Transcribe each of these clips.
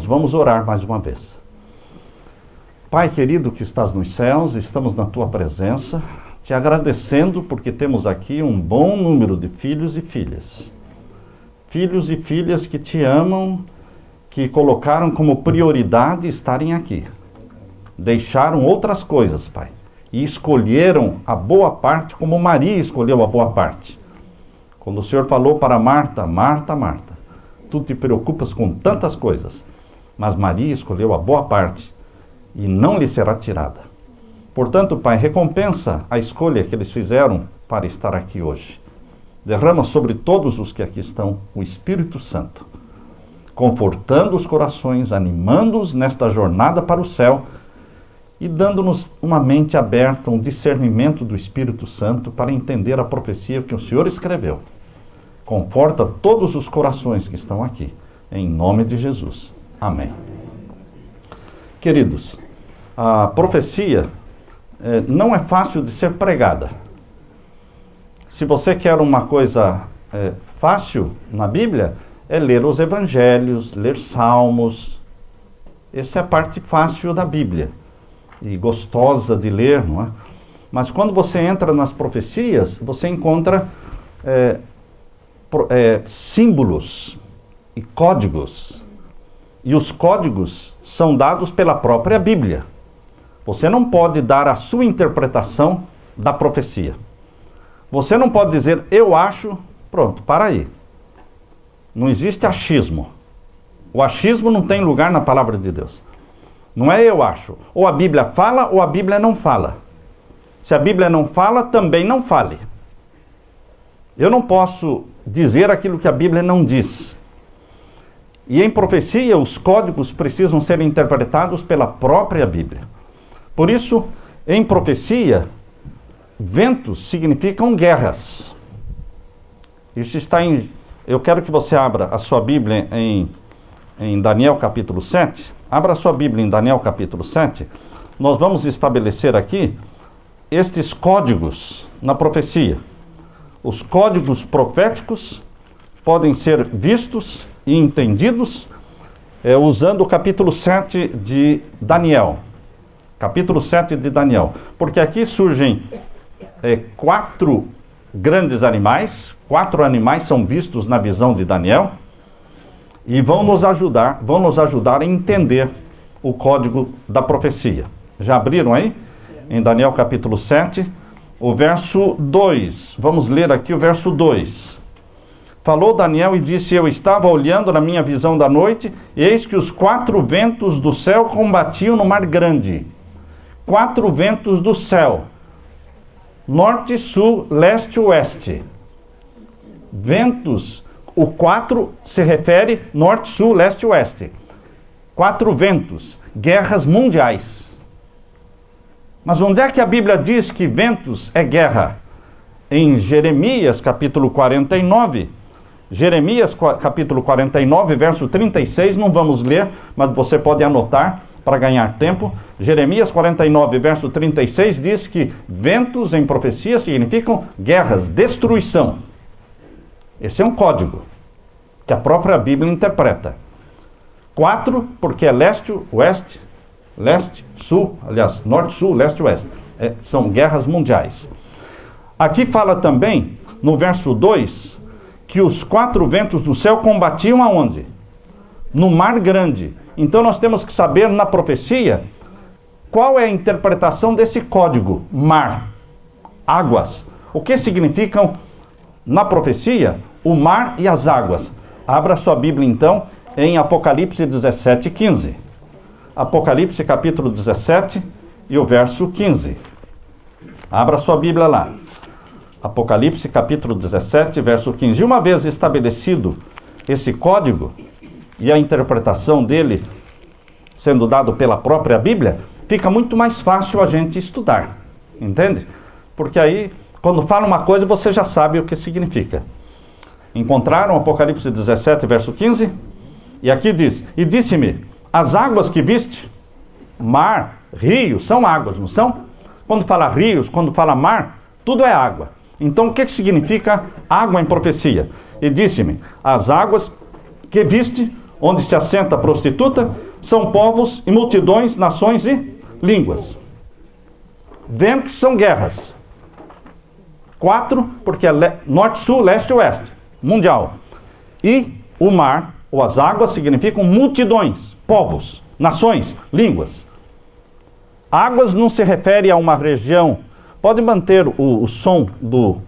vamos orar mais uma vez. Pai querido que estás nos céus, estamos na tua presença, te agradecendo porque temos aqui um bom número de filhos e filhas. Filhos e filhas que te amam, que colocaram como prioridade estarem aqui. Deixaram outras coisas, Pai, e escolheram a boa parte como Maria escolheu a boa parte. Quando o Senhor falou para Marta, Marta, Marta, tu te preocupas com tantas coisas, mas Maria escolheu a boa parte e não lhe será tirada. Portanto, Pai, recompensa a escolha que eles fizeram para estar aqui hoje. Derrama sobre todos os que aqui estão o Espírito Santo, confortando os corações, animando-os nesta jornada para o céu e dando-nos uma mente aberta, um discernimento do Espírito Santo para entender a profecia que o Senhor escreveu. Conforta todos os corações que estão aqui, em nome de Jesus. Amém. Queridos, a profecia não é fácil de ser pregada. Se você quer uma coisa fácil na Bíblia, é ler os evangelhos, ler salmos. Essa é a parte fácil da Bíblia e gostosa de ler, não é? Mas quando você entra nas profecias, você encontra símbolos e códigos. E os códigos são dados pela própria Bíblia. Você não pode dar a sua interpretação da profecia. Você não pode dizer, eu acho, pronto, para aí. Não existe achismo. O achismo não tem lugar na palavra de Deus. Não é eu acho. Ou a Bíblia fala ou a Bíblia não fala. Se a Bíblia não fala, também não fale. Eu não posso dizer aquilo que a Bíblia não diz. E em profecia, os códigos precisam ser interpretados pela própria Bíblia. Por isso, em profecia, ventos significam guerras. Isso está em... Eu quero que você abra a sua Bíblia em Daniel capítulo 7. Abra a sua Bíblia em Daniel capítulo 7. Nós vamos estabelecer aqui estes códigos na profecia. Os códigos proféticos podem ser vistos e entendidos usando o capítulo 7 de Daniel. Capítulo 7 de Daniel. Porque aqui surgem 4 grandes animais. 4 animais são vistos na visão de Daniel. E vão nos ajudar a entender o código da profecia. Já abriram aí? Em Daniel capítulo 7, o verso 2. Vamos ler aqui o verso 2. Falou Daniel e disse, eu estava olhando na minha visão da noite, e eis que os 4 ventos do céu combatiam no mar grande. 4 ventos do céu. Norte, sul, leste e oeste. Ventos, o 4 se refere norte, sul, leste e oeste. 4 ventos, guerras mundiais. Mas onde é que a Bíblia diz que ventos é guerra? Em Jeremias capítulo 49, Jeremias capítulo 49, verso 36, não vamos ler, mas você pode anotar para ganhar tempo. Jeremias 49, verso 36 diz que ventos em profecia significam guerras, destruição. Esse é um código que a própria Bíblia interpreta. 4, porque é leste, oeste, leste, sul, aliás, norte, sul, leste, oeste. São guerras mundiais. Aqui fala também, no verso 2, que os 4 ventos do céu combatiam aonde? No mar grande. Então nós temos que saber na profecia qual é a interpretação desse código. Mar, águas. O que significam na profecia o mar e as águas? Abra sua Bíblia então em Apocalipse 17, 15. Apocalipse capítulo 17 e o verso 15. Abra sua Bíblia lá. Apocalipse capítulo 17, verso 15. E uma vez estabelecido esse código e a interpretação dele sendo dado pela própria Bíblia, fica muito mais fácil a gente estudar. Entende? Porque aí, quando fala uma coisa, você já sabe o que significa. Encontraram Apocalipse 17, verso 15? E aqui diz, e disse-me, as águas que viste, mar, rio, são águas, não são? Quando fala rios, quando fala mar, tudo é água. Então, o que significa água em profecia? E disse-me, as águas que viste, onde se assenta a prostituta, são povos e multidões, nações e línguas. Ventos são guerras. 4, porque é norte, sul, leste e oeste, mundial. E o mar, ou as águas, significam multidões, povos, nações, línguas. Águas não se refere a uma região. Pode manter o som do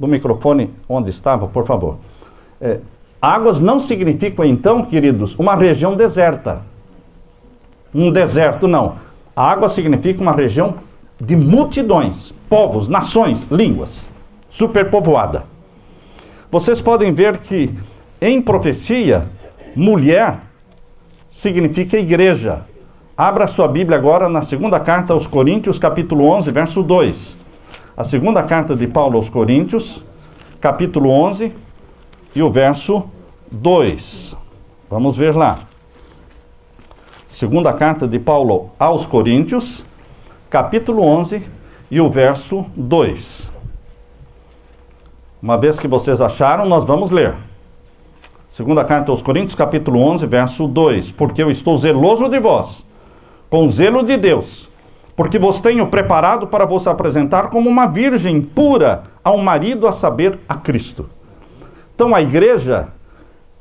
microfone onde estava, por favor. Águas não significam, então, queridos, uma região deserta. Um deserto, não. A água significa uma região de multidões, povos, nações, línguas, superpovoada. Vocês podem ver que, em profecia, mulher significa igreja. Abra sua Bíblia agora na segunda carta aos Coríntios, capítulo 11, verso 2. A segunda carta de Paulo aos Coríntios, capítulo 11, e o verso 2. Vamos ver lá. Segunda carta de Paulo aos Coríntios, capítulo 11, e o verso 2. Uma vez que vocês acharam, nós vamos ler. Segunda carta aos Coríntios, capítulo 11, verso 2. Porque eu estou zeloso de vós, com zelo de Deus, porque vos tenho preparado para vos apresentar como uma virgem pura a um marido, a saber, a Cristo. Então a igreja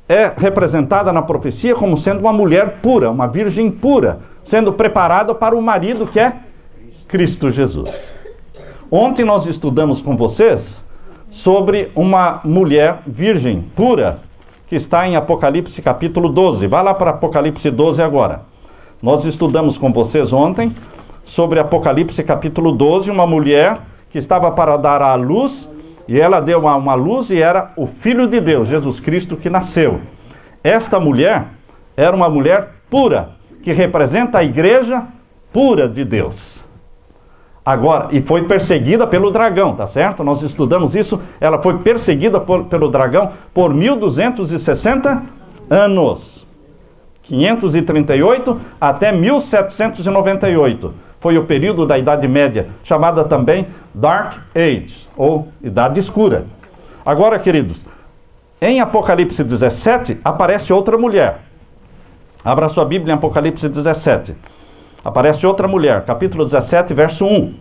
é representada na profecia como sendo uma mulher pura, uma virgem pura, sendo preparada para o marido que é Cristo Jesus. Ontem nós estudamos com vocês sobre uma mulher virgem pura, que está em Apocalipse capítulo 12. Vá lá para Apocalipse 12 agora. Nós estudamos com vocês ontem sobre Apocalipse capítulo 12, uma mulher que estava para dar à luz, e ela deu uma luz e era o Filho de Deus, Jesus Cristo, que nasceu. Esta mulher era uma mulher pura, que representa a igreja pura de Deus. Agora, e foi perseguida pelo dragão, tá certo? Nós estudamos isso, ela foi perseguida pelo dragão por 1260 anos. 538 até 1798. Foi o período da Idade Média, chamada também Dark Age, ou Idade Escura. Agora, queridos, em Apocalipse 17, aparece outra mulher. Abra sua Bíblia em Apocalipse 17. Aparece outra mulher, capítulo 17, verso 1.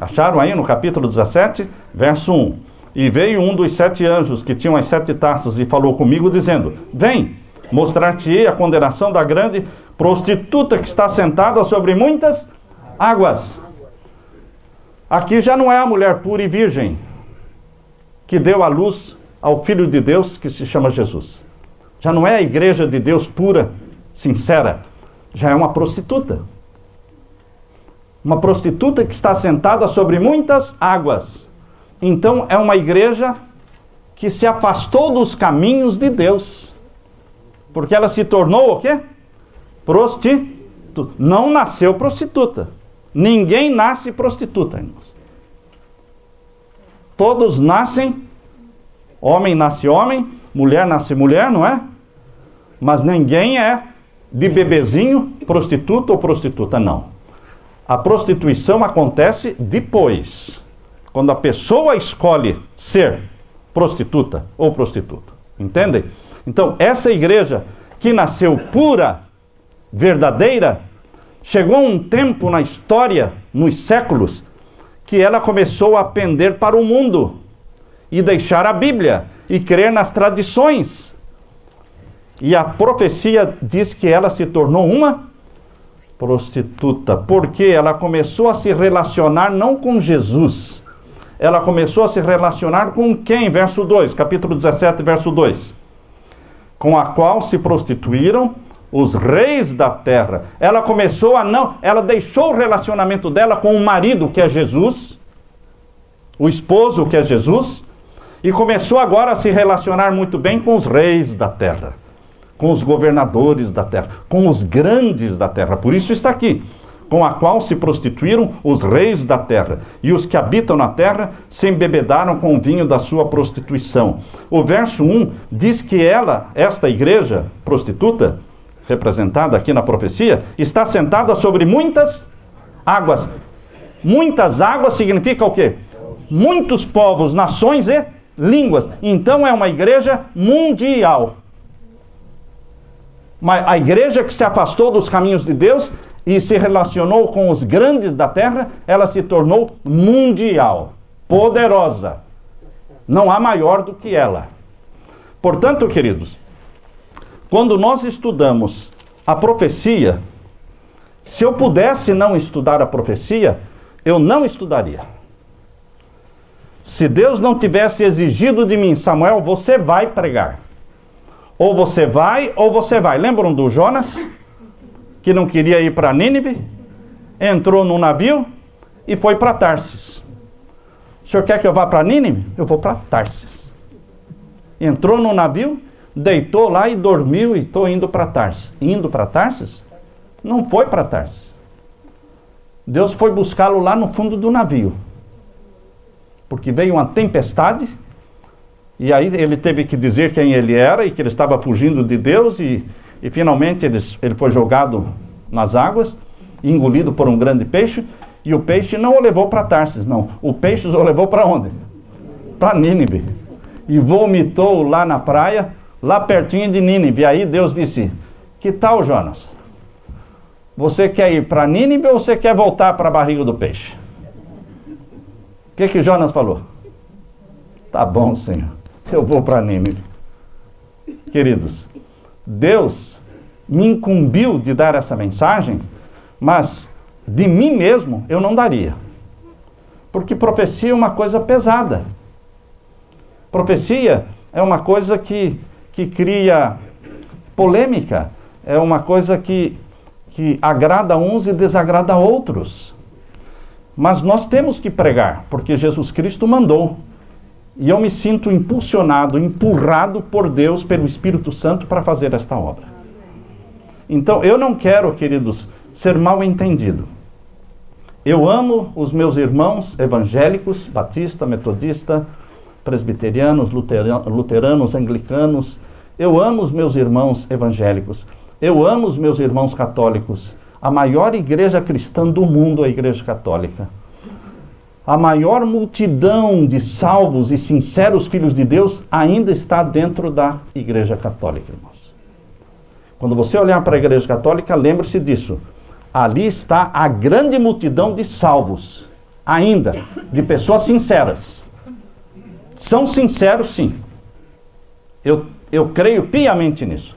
Acharam aí no capítulo 17, verso 1. E veio um dos 7 anjos que tinham as 7 taças e falou comigo, dizendo: Vem, mostrar-te-ei a condenação da grande prostituta que está sentada sobre muitas águas. Aqui já não é a mulher pura e virgem que deu à luz ao Filho de Deus, que se chama Jesus. Já não é a igreja de Deus pura, sincera. Já é uma prostituta. Uma prostituta que está sentada sobre muitas águas. Então é uma igreja que se afastou dos caminhos de Deus. Porque ela se tornou o quê? Prostituta. Não nasceu prostituta. Ninguém nasce prostituta, irmãos. Todos nascem, homem nasce homem, mulher nasce mulher, não é? Mas ninguém é de bebezinho prostituta ou prostituta, não. A prostituição acontece depois, quando a pessoa escolhe ser prostituta ou prostituta. Entendem? Então, essa igreja que nasceu pura, verdadeira, chegou um tempo na história, nos séculos, que ela começou a pender para o mundo e deixar a Bíblia e crer nas tradições. E a profecia diz que ela se tornou uma prostituta, porque ela começou a se relacionar não com Jesus, ela começou a se relacionar com quem? Verso 2, capítulo 17, verso 2. Com a qual se prostituíram os reis da terra. Ela começou a não, ela deixou o relacionamento dela com o marido, que é Jesus, o esposo, que é Jesus, e começou agora a se relacionar muito bem com os reis da terra, com os governadores da terra, com os grandes da terra. Por isso está aqui, com a qual se prostituíram os reis da terra, e os que habitam na terra se embebedaram com o vinho da sua prostituição. O verso 1 diz que ela, esta igreja prostituta, representada aqui na profecia, está sentada sobre muitas águas. Muitas águas significa o quê? Muitos povos, nações e línguas. Então é uma igreja mundial. Mas a igreja que se afastou dos caminhos de Deus e se relacionou com os grandes da terra, ela se tornou mundial, poderosa. Não há maior do que ela. Portanto, queridos, quando nós estudamos a profecia, se eu pudesse não estudar a profecia, eu não estudaria. Se Deus não tivesse exigido de mim, Samuel, você vai pregar. Ou você vai, ou você vai. Lembram do Jonas, que não queria ir para Nínive? Entrou num navio e foi para Tarsis. O senhor quer que eu vá para Nínive? Eu vou para Tarsis. Entrou no navio, deitou lá e dormiu e estou indo para Tarsis. Indo para Tarsis? Não foi para Tarsis. Deus foi buscá-lo lá no fundo do navio. Porque veio uma tempestade, e aí ele teve que dizer quem ele era e que ele estava fugindo de Deus, e finalmente ele foi jogado nas águas, engolido por um grande peixe, e o peixe não o levou para Tarsis, não. O peixe o levou para onde? Para Nínive. E vomitou lá na praia, lá pertinho de Nínive. E aí Deus disse, que tal, Jonas? Você quer ir para Nínive ou você quer voltar para a barriga do peixe? O que Jonas falou? Tá bom, Senhor, eu vou para Nínive. Queridos, Deus me incumbiu de dar essa mensagem, mas de mim mesmo eu não daria. Porque profecia é uma coisa pesada. Profecia é uma coisa que cria polêmica, é uma coisa que agrada a uns e desagrada a outros. Mas nós temos que pregar, porque Jesus Cristo mandou. E eu me sinto impulsionado, empurrado por Deus, pelo Espírito Santo, para fazer esta obra. Então, eu não quero, queridos, ser mal entendido. Eu amo os meus irmãos evangélicos, batista, metodista, presbiterianos, luteranos, anglicanos. Eu amo os meus irmãos evangélicos. Eu amo os meus irmãos católicos. A maior igreja cristã do mundo é a Igreja Católica. A maior multidão de salvos e sinceros filhos de Deus ainda está dentro da Igreja Católica, irmãos. Quando você olhar para a Igreja Católica, lembre-se disso. Ali está a grande multidão de salvos, ainda, de pessoas sinceras. São sinceros, sim. Eu creio piamente nisso.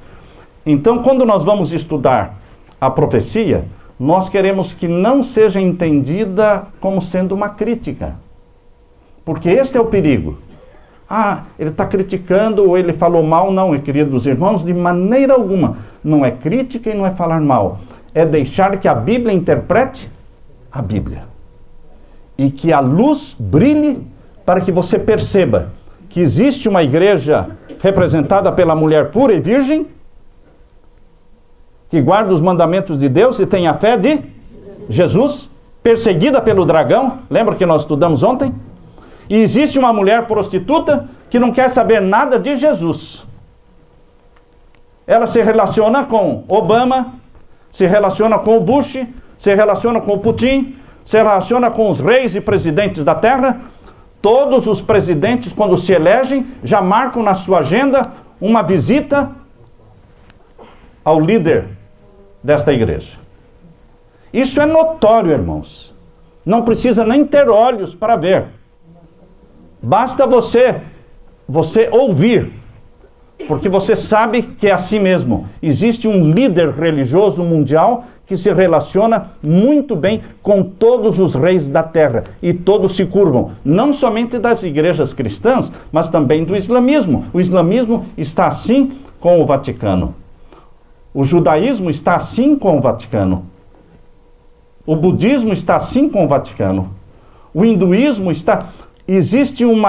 Então, quando nós vamos estudar a profecia, nós queremos que não seja entendida como sendo uma crítica. Porque este é o perigo. Ele está criticando ou ele falou mal. Não, queridos irmãos, de maneira alguma. Não é crítica e não é falar mal. É deixar que a Bíblia interprete a Bíblia. E que a luz brilhe para que você perceba que existe uma igreja representada pela mulher pura e virgem, que guarda os mandamentos de Deus e tem a fé de Jesus, perseguida pelo dragão, lembra que nós estudamos ontem? E existe uma mulher prostituta que não quer saber nada de Jesus. Ela se relaciona com Obama, se relaciona com o Bush, se relaciona com o Putin, se relaciona com os reis e presidentes da terra. Todos os presidentes, quando se elegem, já marcam na sua agenda uma visita ao líder desta igreja. Isso é notório, irmãos. Não precisa nem ter olhos para ver. Basta você ouvir, porque você sabe que é assim mesmo. Existe um líder religioso mundial que se relaciona muito bem com todos os reis da terra, e todos se curvam, não somente das igrejas cristãs, mas também do islamismo. O islamismo está assim com o Vaticano. O judaísmo está assim com o Vaticano. O budismo está assim com o Vaticano. O hinduísmo está... Existe um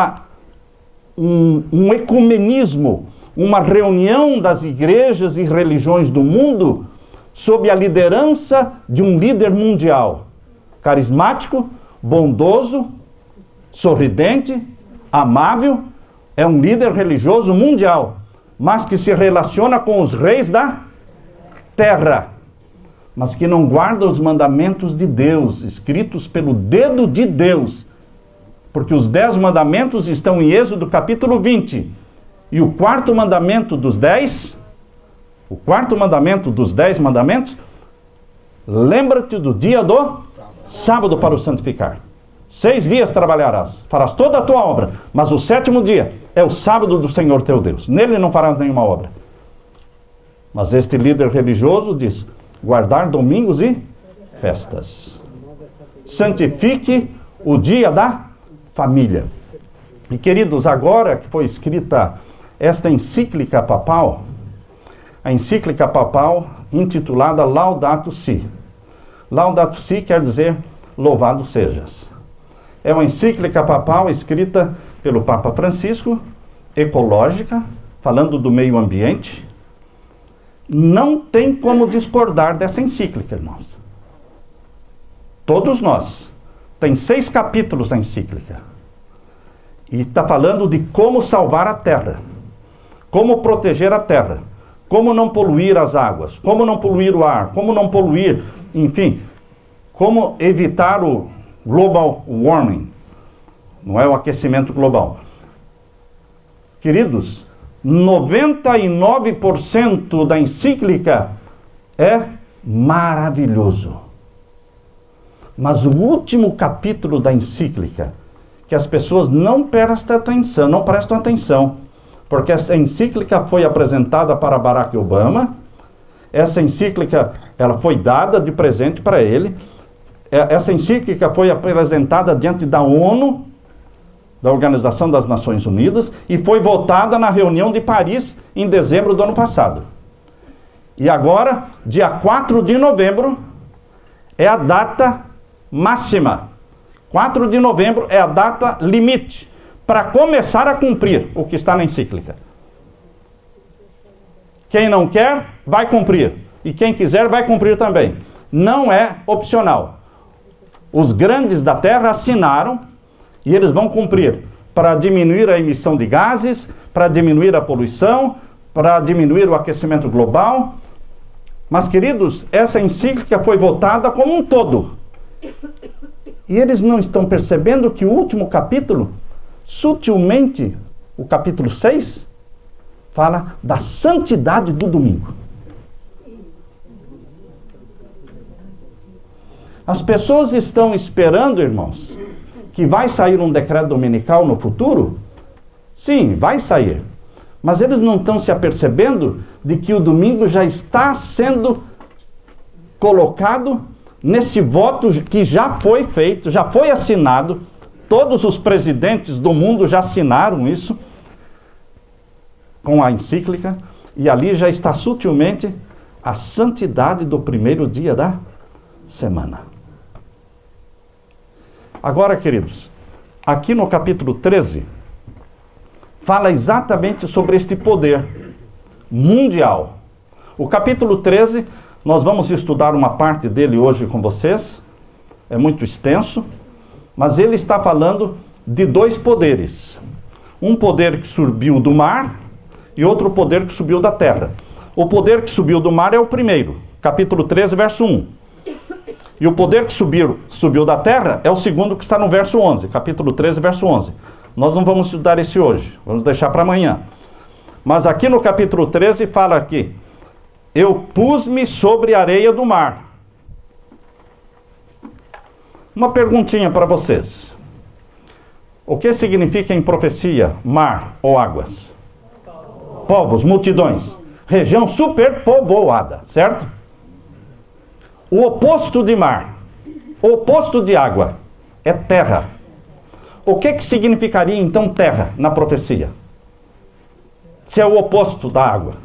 ecumenismo, uma reunião das igrejas e religiões do mundo sob a liderança de um líder mundial, carismático, bondoso, sorridente, amável. É um líder religioso mundial, mas que se relaciona com os reis da terra, mas que não guarda os mandamentos de Deus, escritos pelo dedo de Deus, porque os 10 mandamentos estão em Êxodo capítulo 20, e o quarto mandamento dos 10 O quarto mandamento dos 10 mandamentos: lembra-te do dia do sábado para o santificar. 6 dias trabalharás, farás toda a tua obra, mas o 7º dia é o sábado do Senhor teu Deus. Nele não farás nenhuma obra. Mas este líder religioso diz: guardar domingos e festas. Santifique o dia da família. E queridos, agora que foi escrita esta encíclica papal, a encíclica papal intitulada Laudato Si. Laudato Si quer dizer louvado sejas. É uma encíclica papal escrita pelo Papa Francisco, ecológica, falando do meio ambiente. Não tem como discordar dessa encíclica, irmãos. Todos nós. Tem 6 capítulos a encíclica. E está falando de como salvar a terra, como proteger a terra, como não poluir as águas, como não poluir o ar, como não poluir, enfim, como evitar o global warming, não é o aquecimento global. Queridos, 99% da encíclica é maravilhoso. Mas o último capítulo da encíclica, que as pessoas não prestam atenção, porque essa encíclica foi apresentada para Barack Obama, essa encíclica ela foi dada de presente para ele, essa encíclica foi apresentada diante da ONU, da Organização das Nações Unidas, e foi votada na reunião de Paris em dezembro do ano passado. E agora, dia 4 de novembro, é a data máxima. 4 de novembro é a data limite para começar a cumprir o que está na encíclica. Quem não quer, vai cumprir. E quem quiser, vai cumprir também. Não é opcional. Os grandes da Terra assinaram e eles vão cumprir para diminuir a emissão de gases, para diminuir a poluição, para diminuir o aquecimento global. Mas, queridos, essa encíclica foi votada como um todo. E eles não estão percebendo que o último capítulo, sutilmente, o capítulo 6, fala da santidade do domingo. As pessoas estão esperando, irmãos, que vai sair um decreto dominical no futuro? Sim, vai sair. Mas eles não estão se apercebendo de que o domingo já está sendo colocado nesse voto que já foi feito, já foi assinado. Todos os presidentes do mundo já assinaram isso com a encíclica, e ali já está sutilmente a santidade do primeiro dia da semana. Agora, queridos, aqui no capítulo 13, fala exatamente sobre este poder mundial. O capítulo 13, nós vamos estudar uma parte dele hoje com vocês, é muito extenso, mas ele está falando de 2 poderes. Um poder que subiu do mar e outro poder que subiu da terra. O poder que subiu do mar é o primeiro, capítulo 13, verso 1. E o poder que subiu da terra é o segundo, que está no verso 11, capítulo 13, verso 11. Nós não vamos estudar esse hoje, vamos deixar para amanhã. Mas aqui no capítulo 13 fala aqui: eu pus-me sobre a areia do mar. Uma perguntinha para vocês. O que significa em profecia mar ou águas? Povos, multidões. Região superpovoada, certo? O oposto de mar, o oposto de água, é terra. O que significaria então terra na profecia? Se é o oposto da água.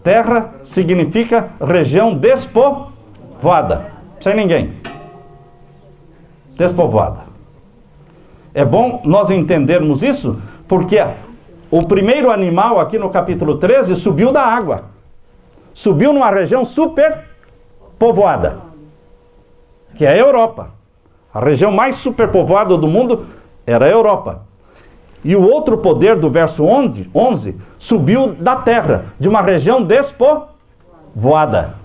Terra significa região despovoada, sem ninguém. Despovoada. É bom nós entendermos isso, porque o primeiro animal aqui no capítulo 13 subiu da água. Subiu numa região superpovoada, que é a Europa. A região mais superpovoada do mundo era a Europa. E o outro poder do verso 11 subiu da terra, de uma região despovoada.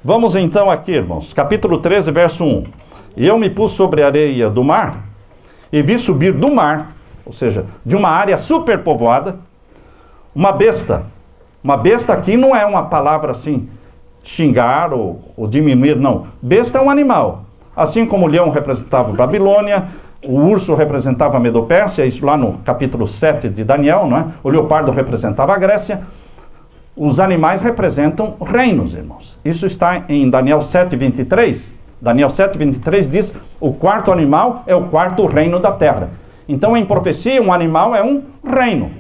Vamos então aqui, irmãos, capítulo 13, verso 1. E eu me pus sobre a areia do mar, e vi subir do mar ou seja, de uma área superpovoada, uma besta. Uma besta aqui não é uma palavra assim, xingar ou diminuir, não. Besta é um animal. Assim como o leão representava a Babilônia, o urso representava a Medopérsia, isso lá no capítulo 7 de Daniel, não é? O leopardo representava a Grécia. Os animais representam reinos, irmãos. Isso está em Daniel 7:23. Daniel 7:23 diz, o quarto animal é o quarto reino da terra. Então, em profecia, um animal é um reino.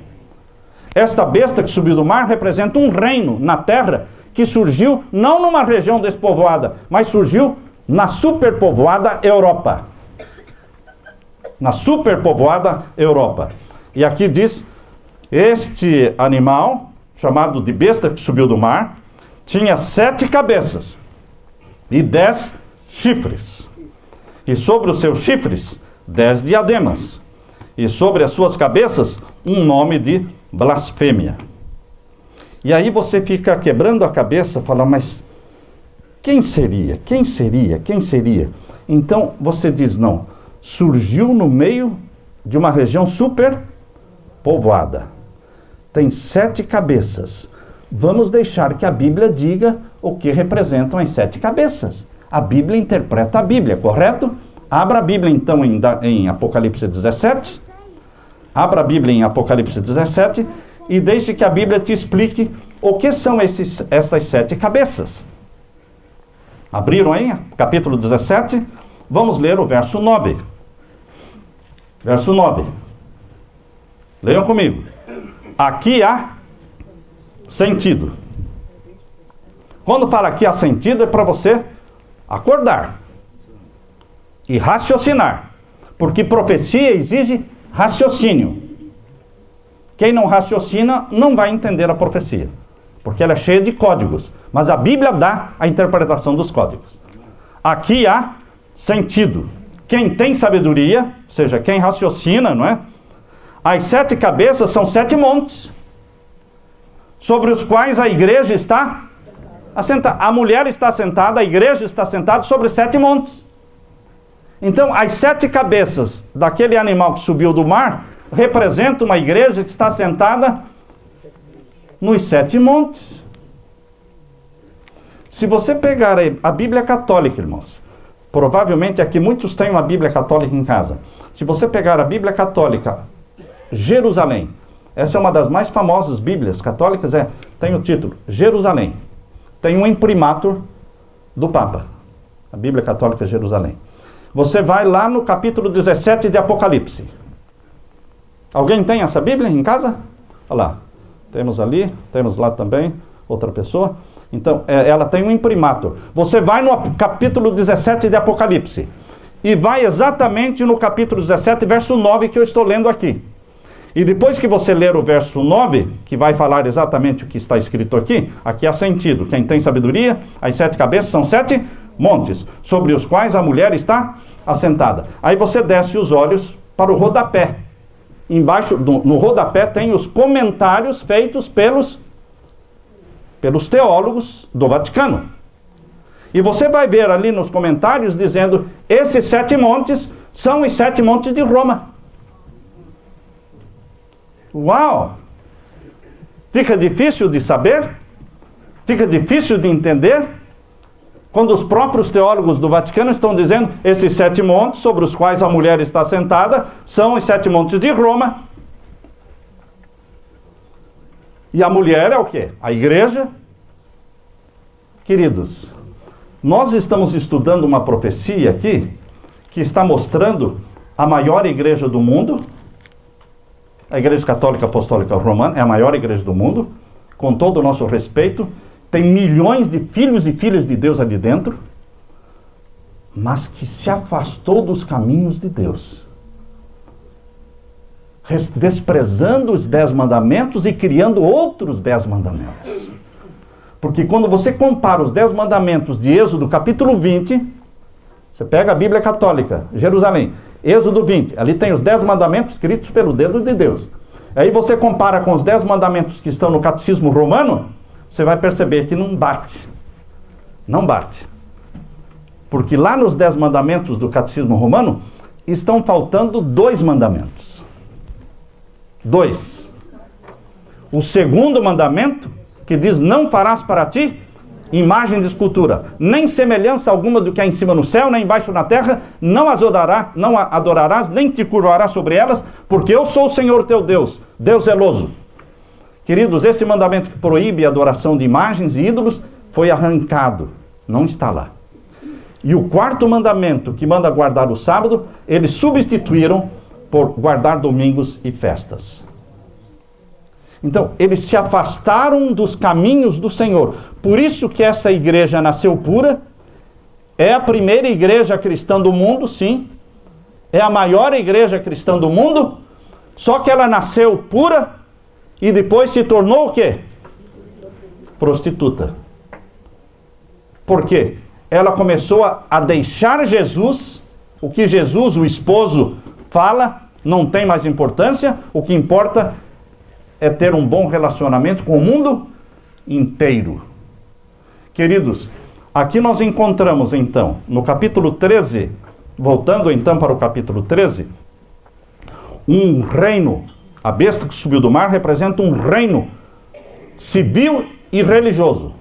Esta besta que subiu do mar representa um reino na terra que surgiu não numa região despovoada, mas surgiu na superpovoada Europa. Na superpovoada Europa. E aqui diz, este animal, chamado de besta que subiu do mar, tinha 7 cabeças e 10 chifres. E sobre os seus chifres, 10 diademas. E sobre as suas cabeças, um nome de blasfêmia. E aí você fica quebrando a cabeça, fala, mas quem seria? Quem seria? Quem seria? Então você diz, não, surgiu no meio de uma região super povoada. Tem 7 cabeças. Vamos deixar que a Bíblia diga o que representam as 7 cabeças. A Bíblia interpreta a Bíblia, correto? Abra a Bíblia então em Apocalipse 17. Abra a Bíblia em Apocalipse 17 e deixe que a Bíblia te explique o que são essas 7 cabeças. Abriram aí? Capítulo 17. Vamos ler o verso 9. Verso 9. Leiam comigo. Aqui há sentido. Quando fala aqui há sentido, é para você acordar e raciocinar. Porque profecia exige raciocínio. Quem não raciocina não vai entender a profecia, porque ela é cheia de códigos. Mas a Bíblia dá a interpretação dos códigos. Aqui há sentido. Quem tem sabedoria, ou seja, quem raciocina, não é? As 7 cabeças são 7 montes, sobre os quais a igreja está assentada. A mulher está sentada, a igreja está sentada sobre 7 montes. Então, as 7 cabeças daquele animal que subiu do mar representam uma igreja que está sentada nos 7 montes. Se você pegar a Bíblia Católica, irmãos, provavelmente aqui muitos têm uma Bíblia Católica em casa. Se você pegar a Bíblia Católica, Jerusalém, essa é uma das mais famosas Bíblias católicas, tem o título, Jerusalém. Tem um imprimatur do Papa, a Bíblia Católica Jerusalém. Você vai lá no capítulo 17 de Apocalipse. Alguém tem essa Bíblia em casa? Olha lá, temos ali, temos lá também, outra pessoa. Então, ela tem um imprimatur. Você vai no capítulo 17 de Apocalipse e vai exatamente no capítulo 17, verso 9, que eu estou lendo aqui. E depois que você ler o verso 9, que vai falar exatamente o que está escrito aqui, aqui há sentido. Quem tem sabedoria, as 7 cabeças são 7 montes, sobre os quais a mulher está assentada. Aí você desce os olhos para o rodapé. Embaixo, no rodapé, tem os comentários feitos pelos teólogos do Vaticano. E você vai ver ali nos comentários dizendo, esses 7 montes são os 7 montes de Roma. Uau! Fica difícil de saber? Fica difícil de entender? Quando os próprios teólogos do Vaticano estão dizendo, esses 7 montes sobre os quais a mulher está sentada, são os 7 montes de Roma. E a mulher é o quê? A igreja. Queridos, nós estamos estudando uma profecia aqui, que está mostrando a maior igreja do mundo. A Igreja Católica Apostólica Romana é a maior igreja do mundo, com todo o nosso respeito. Tem milhões de filhos e filhas de Deus ali dentro, mas que se afastou dos caminhos de Deus, desprezando os 10 mandamentos e criando outros 10 mandamentos. Porque quando você compara os 10 mandamentos de Êxodo capítulo 20, você pega a Bíblia Católica, Jerusalém, Êxodo 20, ali tem os 10 mandamentos escritos pelo dedo de Deus. Aí você compara com os 10 mandamentos que estão no Catecismo Romano, você vai perceber que não bate. Não bate. Porque lá nos 10 mandamentos do Catecismo Romano, estão faltando 2 mandamentos. 2. O segundo mandamento, que diz: não farás para ti imagem de escultura, nem semelhança alguma do que há em cima no céu, nem embaixo na terra, não adorarás, nem te curvarás sobre elas, porque eu sou o Senhor teu Deus, Deus zeloso. Queridos, esse mandamento que proíbe a adoração de imagens e ídolos foi arrancado, não está lá. E o quarto mandamento, que manda guardar o sábado, eles substituíram por guardar domingos e festas. Então, eles se afastaram dos caminhos do Senhor. Por isso que essa igreja nasceu pura, é a primeira igreja cristã do mundo, sim, é a maior igreja cristã do mundo, só que ela nasceu pura e depois se tornou o quê? Prostituta. Por quê? Ela começou a deixar Jesus, o que Jesus, o esposo, fala, não tem mais importância, o que importa é ter um bom relacionamento com o mundo inteiro. Queridos, aqui nós encontramos então, no capítulo 13, voltando então para o capítulo 13, um reino. A besta que subiu do mar representa um reino civil e religioso.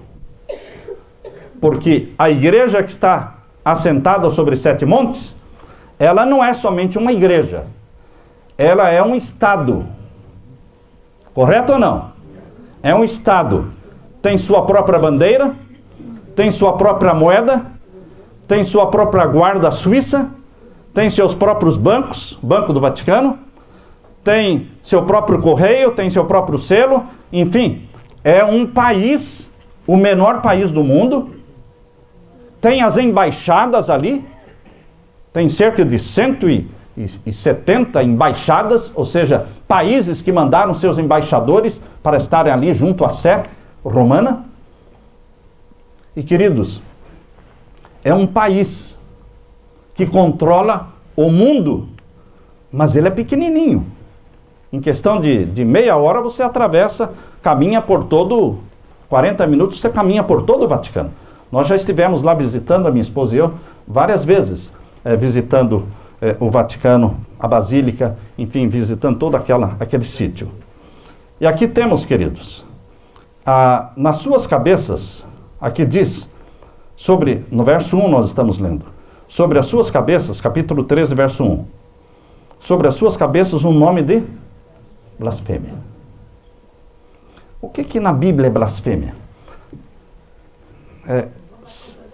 Porque a igreja que está assentada sobre 7 montes, ela não é somente uma igreja, ela é um estado. Correto ou não? É um estado. Tem sua própria bandeira, tem sua própria moeda, tem sua própria guarda suíça, tem seus próprios bancos, Banco do Vaticano, tem seu próprio correio, tem seu próprio selo, enfim, é um país, o menor país do mundo, tem as embaixadas ali, tem cerca de 170 embaixadas, ou seja, países que mandaram seus embaixadores para estarem ali junto à Sé romana. E queridos, é um país que controla o mundo, mas ele é pequenininho. Em questão de meia hora você atravessa, caminha por todo, 40 minutos você caminha por todo o Vaticano. Nós já estivemos lá visitando, a minha esposa e eu, várias vezes, visitando o Vaticano, a Basílica, enfim, visitando todo aquele sítio. E aqui temos, queridos, nas suas cabeças, aqui diz, no verso 1 nós estamos lendo, sobre as suas cabeças, capítulo 13, verso 1, sobre as suas cabeças um nome de blasfêmia. O que na Bíblia é blasfêmia?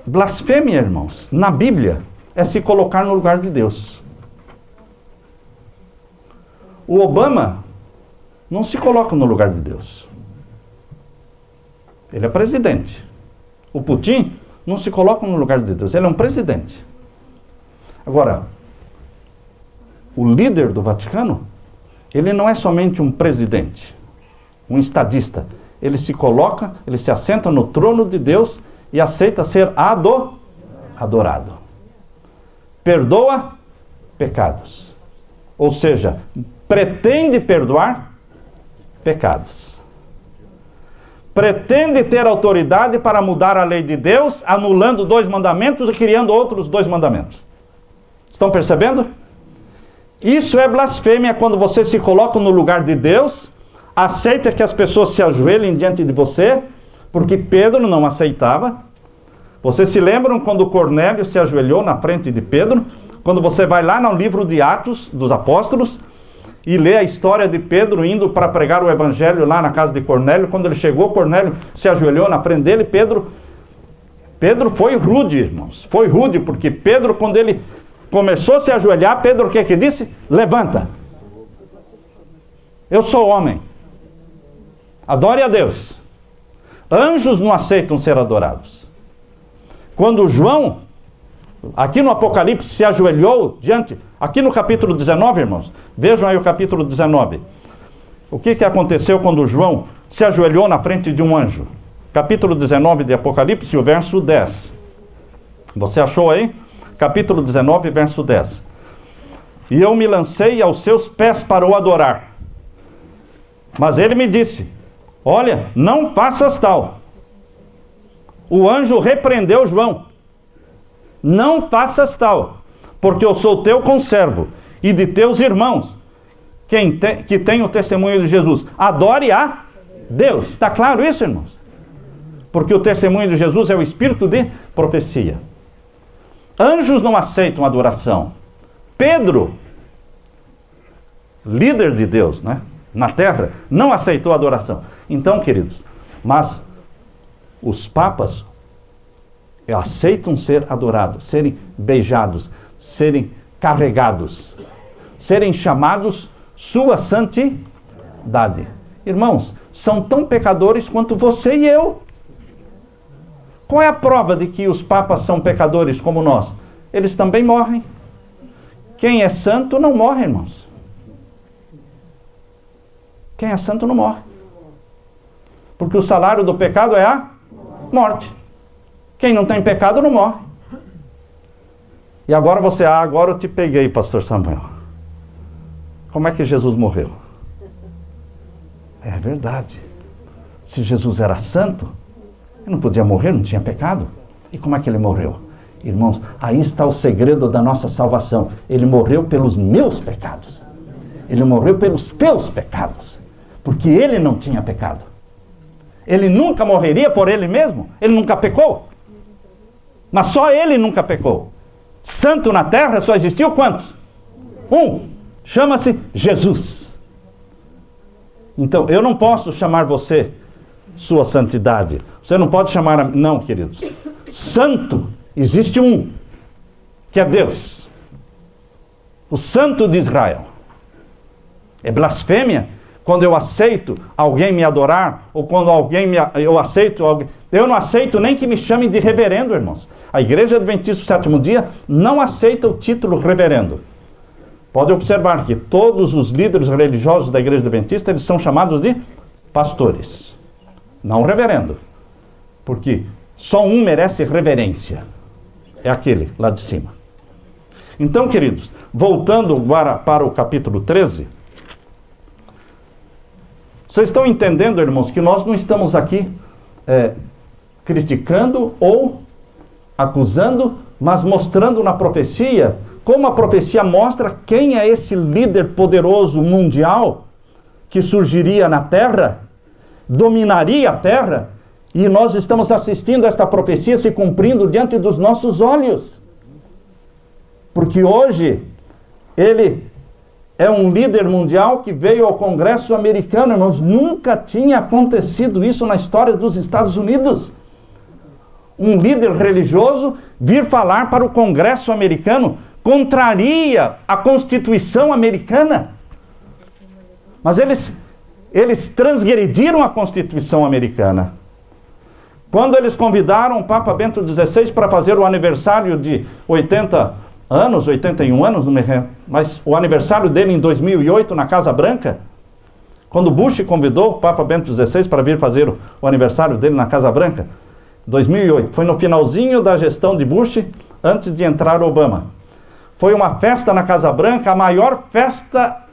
Blasfêmia, irmãos, na Bíblia, é se colocar no lugar de Deus. O Obama não se coloca no lugar de Deus. Ele é presidente. O Putin não se coloca no lugar de Deus. Ele é um presidente. Agora, o líder do Vaticano, ele não é somente um presidente, um estadista. Ele se coloca, ele se assenta no trono de Deus e aceita ser adorado. Perdoa pecados. Ou seja, pretende perdoar pecados. Pretende ter autoridade para mudar a lei de Deus, anulando 2 mandamentos e criando outros 2 mandamentos. Estão percebendo? Isso é blasfêmia quando você se coloca no lugar de Deus, aceita que as pessoas se ajoelhem diante de você, porque Pedro não aceitava. Vocês se lembram quando Cornélio se ajoelhou na frente de Pedro? Quando você vai lá no livro de Atos dos Apóstolos e lê a história de Pedro indo para pregar o evangelho lá na casa de Cornélio, quando ele chegou, Cornélio se ajoelhou na frente dele, Pedro foi rude, irmãos. Foi rude, porque Pedro, quando ele começou a se ajoelhar, Pedro o que disse? Levanta. Eu sou homem. Adore a Deus. Anjos não aceitam ser adorados. Quando João, aqui no Apocalipse, se ajoelhou diante, aqui no capítulo 19, irmãos, vejam aí o capítulo 19. O que aconteceu quando João se ajoelhou na frente de um anjo? Capítulo 19 de Apocalipse, o verso 10. Você achou aí? Capítulo 19, verso 10. E eu me lancei aos seus pés para o adorar. Mas ele me disse, olha, não faças tal. O anjo repreendeu João. Não faças tal, porque eu sou teu conservo e de teus irmãos, que tem o testemunho de Jesus. Adore a Deus. Está claro isso, irmãos? Porque o testemunho de Jesus é o espírito de profecia. Anjos não aceitam adoração. Pedro, líder de Deus, né, na terra, não aceitou adoração. Então, queridos, mas os papas aceitam ser adorados, serem beijados, serem carregados, serem chamados sua santidade. Irmãos, são tão pecadores quanto você e eu. Qual é a prova de que os papas são pecadores como nós? Eles também morrem. Quem é santo não morre, irmãos. Quem é santo não morre. Porque o salário do pecado é a morte. Quem não tem pecado não morre. E agora você, agora eu te peguei, pastor Samuel. Como é que Jesus morreu? É verdade. Se Jesus era santo, ele não podia morrer, não tinha pecado. E como é que ele morreu? Irmãos, aí está o segredo da nossa salvação. Ele morreu pelos meus pecados. Ele morreu pelos teus pecados. Porque ele não tinha pecado. Ele nunca morreria por ele mesmo. Ele nunca pecou. Mas só ele nunca pecou. Santo na terra só existiu quantos? Um. Chama-se Jesus. Então, eu não posso chamar você sua santidade. Você não pode chamar... Não, queridos. Santo, existe um, que é Deus. O Santo de Israel. É blasfêmia quando eu aceito alguém me adorar, ou quando eu aceito alguém... Eu não aceito nem que me chamem de reverendo, irmãos. A Igreja Adventista do Sétimo Dia não aceita o título reverendo. Pode observar que todos os líderes religiosos da Igreja Adventista, eles são chamados de pastores. Não reverendo. Porque só um merece reverência. É aquele lá de cima. Então, queridos, voltando para o capítulo 13... Vocês estão entendendo, irmãos, que nós não estamos aqui criticando ou acusando, mas mostrando na profecia, como a profecia mostra quem é esse líder poderoso mundial que surgiria na terra, dominaria a terra, e nós estamos assistindo esta profecia se cumprindo diante dos nossos olhos. Porque hoje, ele é um líder mundial que veio ao Congresso americano. Irmãos, nunca tinha acontecido isso na história dos Estados Unidos. Um líder religioso vir falar para o Congresso americano contraria a Constituição americana. Mas eles transgrediram a Constituição americana. Quando eles convidaram o Papa Bento XVI para fazer o aniversário de 81 anos, não me lembro, mas o aniversário dele em 2008 na Casa Branca, quando Bush convidou o Papa Bento XVI para vir fazer o aniversário dele na Casa Branca, 2008, foi no finalzinho da gestão de Bush, antes de entrar Obama. Foi uma festa na Casa Branca, a maior festa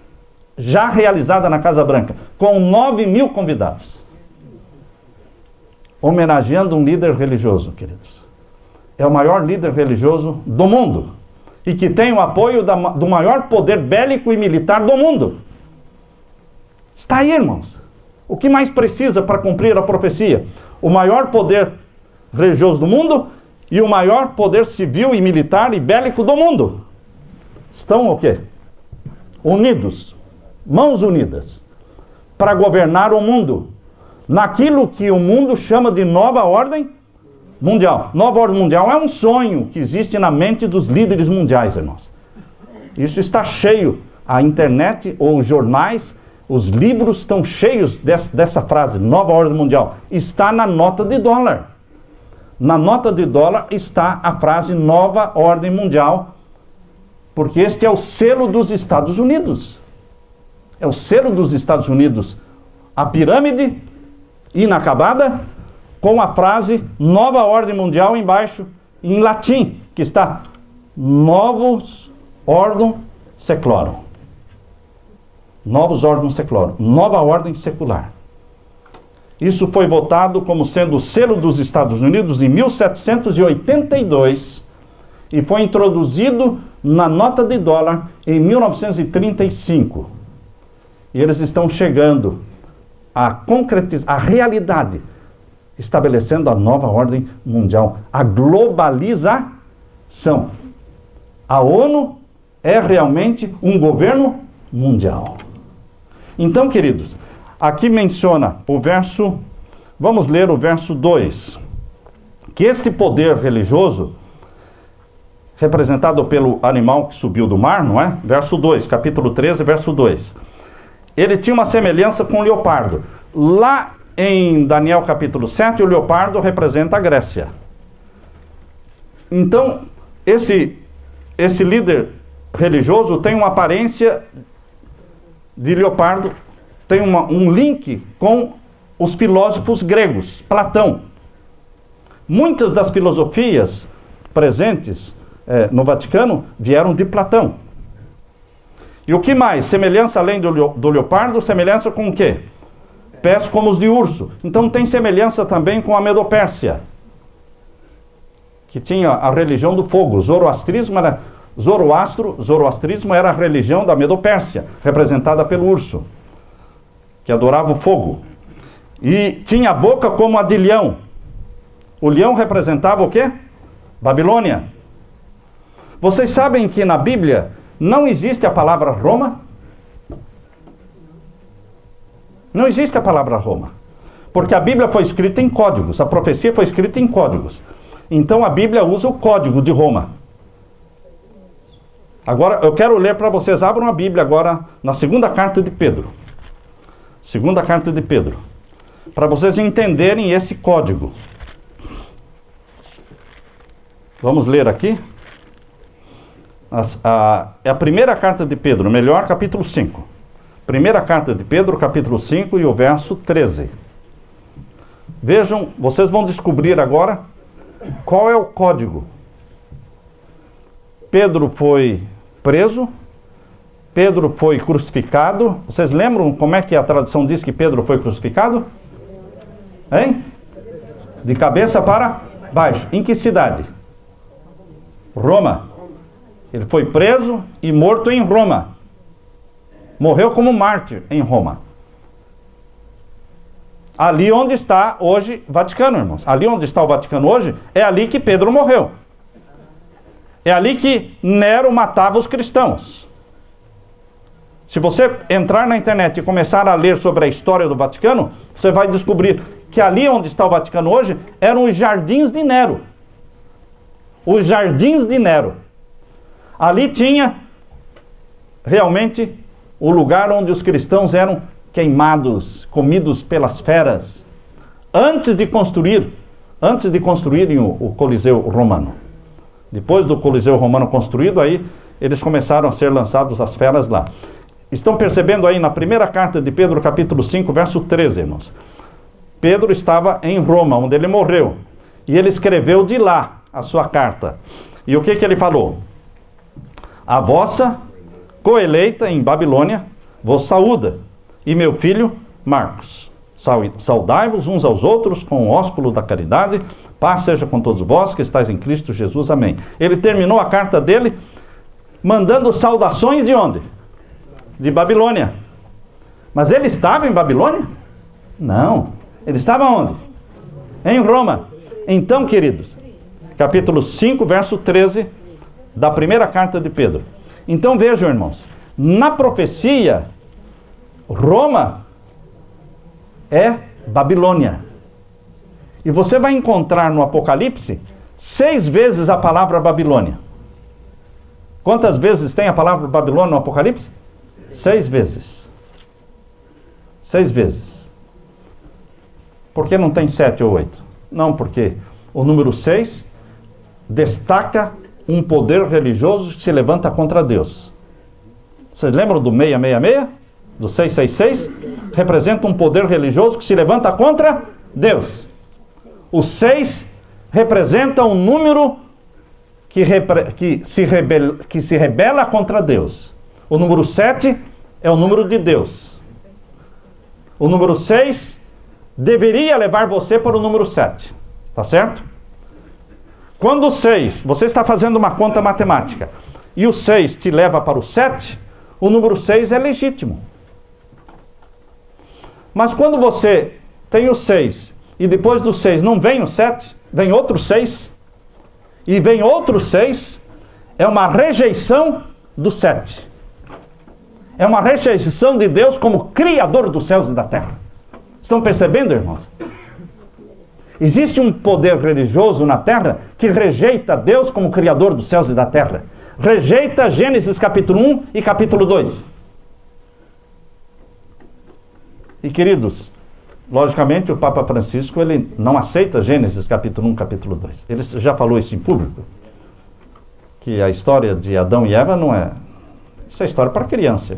já realizada na Casa Branca, com 9.000 convidados, homenageando um líder religioso, queridos. É o maior líder religioso do mundo, e que tem o apoio do maior poder bélico e militar do mundo. Está aí, irmãos. O que mais precisa para cumprir a profecia? O maior poder religioso do mundo e o maior poder civil e militar e bélico do mundo. Estão o quê? Unidos, mãos unidas, para governar o mundo, naquilo que o mundo chama de nova ordem mundial. Nova ordem mundial é um sonho que existe na mente dos líderes mundiais, irmãos. Isso está cheio. A internet ou os jornais, os livros estão cheios dessa frase, nova ordem mundial. Está na nota de dólar. Na nota de dólar está a frase nova ordem mundial, porque este é o selo dos Estados Unidos. É o selo dos Estados Unidos. A pirâmide inacabada, com a frase nova ordem mundial embaixo, em latim, que está novus ordem seclorum. Novus ordem seclorum, nova ordem secular. Isso foi votado como sendo o selo dos Estados Unidos em 1782 e foi introduzido na nota de dólar em 1935. E eles estão chegando a concretizar a realidade, estabelecendo a nova ordem mundial, a globalização. A ONU é realmente um governo mundial. Então, queridos, aqui menciona o verso, vamos ler o verso 2, que este poder religioso, representado pelo animal que subiu do mar, não é? Verso 2, capítulo 13, verso 2. Ele tinha uma semelhança com o leopardo. Lá em Daniel capítulo 7, o leopardo representa a Grécia. Então, esse líder religioso tem uma aparência de leopardo, tem um link com os filósofos gregos, Platão. Muitas das filosofias presentes no Vaticano vieram de Platão. E o que mais? Semelhança além do leopardo, semelhança com o quê? Pés como os de urso. Então tem semelhança também com a Medopérsia, que tinha a religião do fogo. O zoroastrismo era a religião da Medopérsia, representada pelo urso, que adorava o fogo. E tinha a boca como a de leão. O leão representava o quê? Babilônia. Vocês sabem que na Bíblia não existe a palavra Roma? Não existe a palavra Roma. Porque a Bíblia foi escrita em códigos, a profecia foi escrita em códigos. Então a Bíblia usa o código de Roma. Agora eu quero ler para vocês, abram a Bíblia agora na segunda carta de Pedro. Segunda carta de Pedro. Para vocês entenderem esse código. Vamos ler aqui. É a primeira carta de Pedro, melhor, capítulo 5. Primeira carta de Pedro, capítulo 5 e o verso 13. Vejam, vocês vão descobrir agora qual é o código. Pedro foi preso, Pedro foi crucificado. Vocês lembram como é que a tradição diz que Pedro foi crucificado? Hein? De cabeça para baixo. Em que cidade? Roma. Ele foi preso e morto em Roma. Morreu como mártir em Roma. Ali onde está hoje o Vaticano, irmãos. Ali onde está o Vaticano hoje, é ali que Pedro morreu. É ali que Nero matava os cristãos. Se você entrar na internet e começar a ler sobre a história do Vaticano, você vai descobrir que ali onde está o Vaticano hoje, eram os jardins de Nero. Os jardins de Nero. Ali tinha realmente o lugar onde os cristãos eram queimados, comidos pelas feras, antes de construírem o Coliseu Romano. Depois do Coliseu Romano construído, aí eles começaram a ser lançados às feras lá. Estão percebendo aí na primeira carta de Pedro, capítulo 5, verso 13, irmãos. Pedro estava em Roma, onde ele morreu, e ele escreveu de lá a sua carta. E o que ele falou? A vossa coeleita em Babilônia vos saúda, e meu filho Marcos. Saudai-vos uns aos outros com o ósculo da caridade. Paz seja com todos vós que estáis em Cristo Jesus. Amém. Ele terminou a carta dele mandando saudações de onde? De Babilônia. Mas ele estava em Babilônia? Não. Ele estava onde? Em Roma. Então, queridos, capítulo 5, verso 13 da primeira carta de Pedro. Então vejam, irmãos, na profecia, Roma é Babilônia. E você vai encontrar no Apocalipse 6 vezes a palavra Babilônia. Quantas vezes tem a palavra Babilônia no Apocalipse? 6 vezes. 6 vezes. Por que não tem 7 ou 8? Não, porque o número 6 destaca um poder religioso que se levanta contra Deus. Vocês lembram do 666? Do 666? Representa um poder religioso que se levanta contra Deus. O 6 representa um número que se rebela contra Deus. O número 7 é o número de Deus. O número 6 deveria levar você para o número 7. Tá certo? Quando o 6, você está fazendo uma conta matemática, e o 6 te leva para o 7, o número 6 é legítimo. Mas quando você tem o 6, e depois do 6 não vem o 7, vem outro 6, e vem outro 6, é uma rejeição do 7. É uma rejeição de Deus como Criador dos céus e da terra. Estão percebendo, irmãos? Existe um poder religioso na terra que rejeita Deus como Criador dos céus e da terra. Rejeita Gênesis capítulo 1 e capítulo 2. E queridos, logicamente o Papa Francisco ele não aceita Gênesis capítulo 1 capítulo 2. Ele já falou isso em público. Que a história de Adão e Eva não é... Isso é história para criança.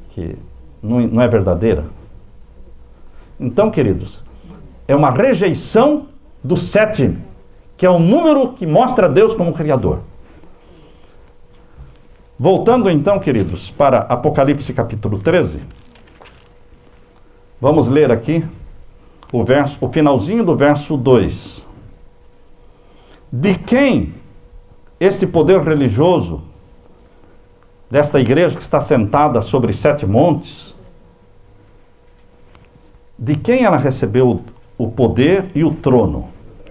Que não é verdadeira. Então, queridos, é uma rejeição do 7, que é o número que mostra Deus como Criador. Voltando então, queridos, para Apocalipse capítulo 13, vamos ler aqui o finalzinho do verso 2. De quem este poder religioso desta igreja que está sentada sobre 7 montes, de quem ela recebeu o poder e o trono?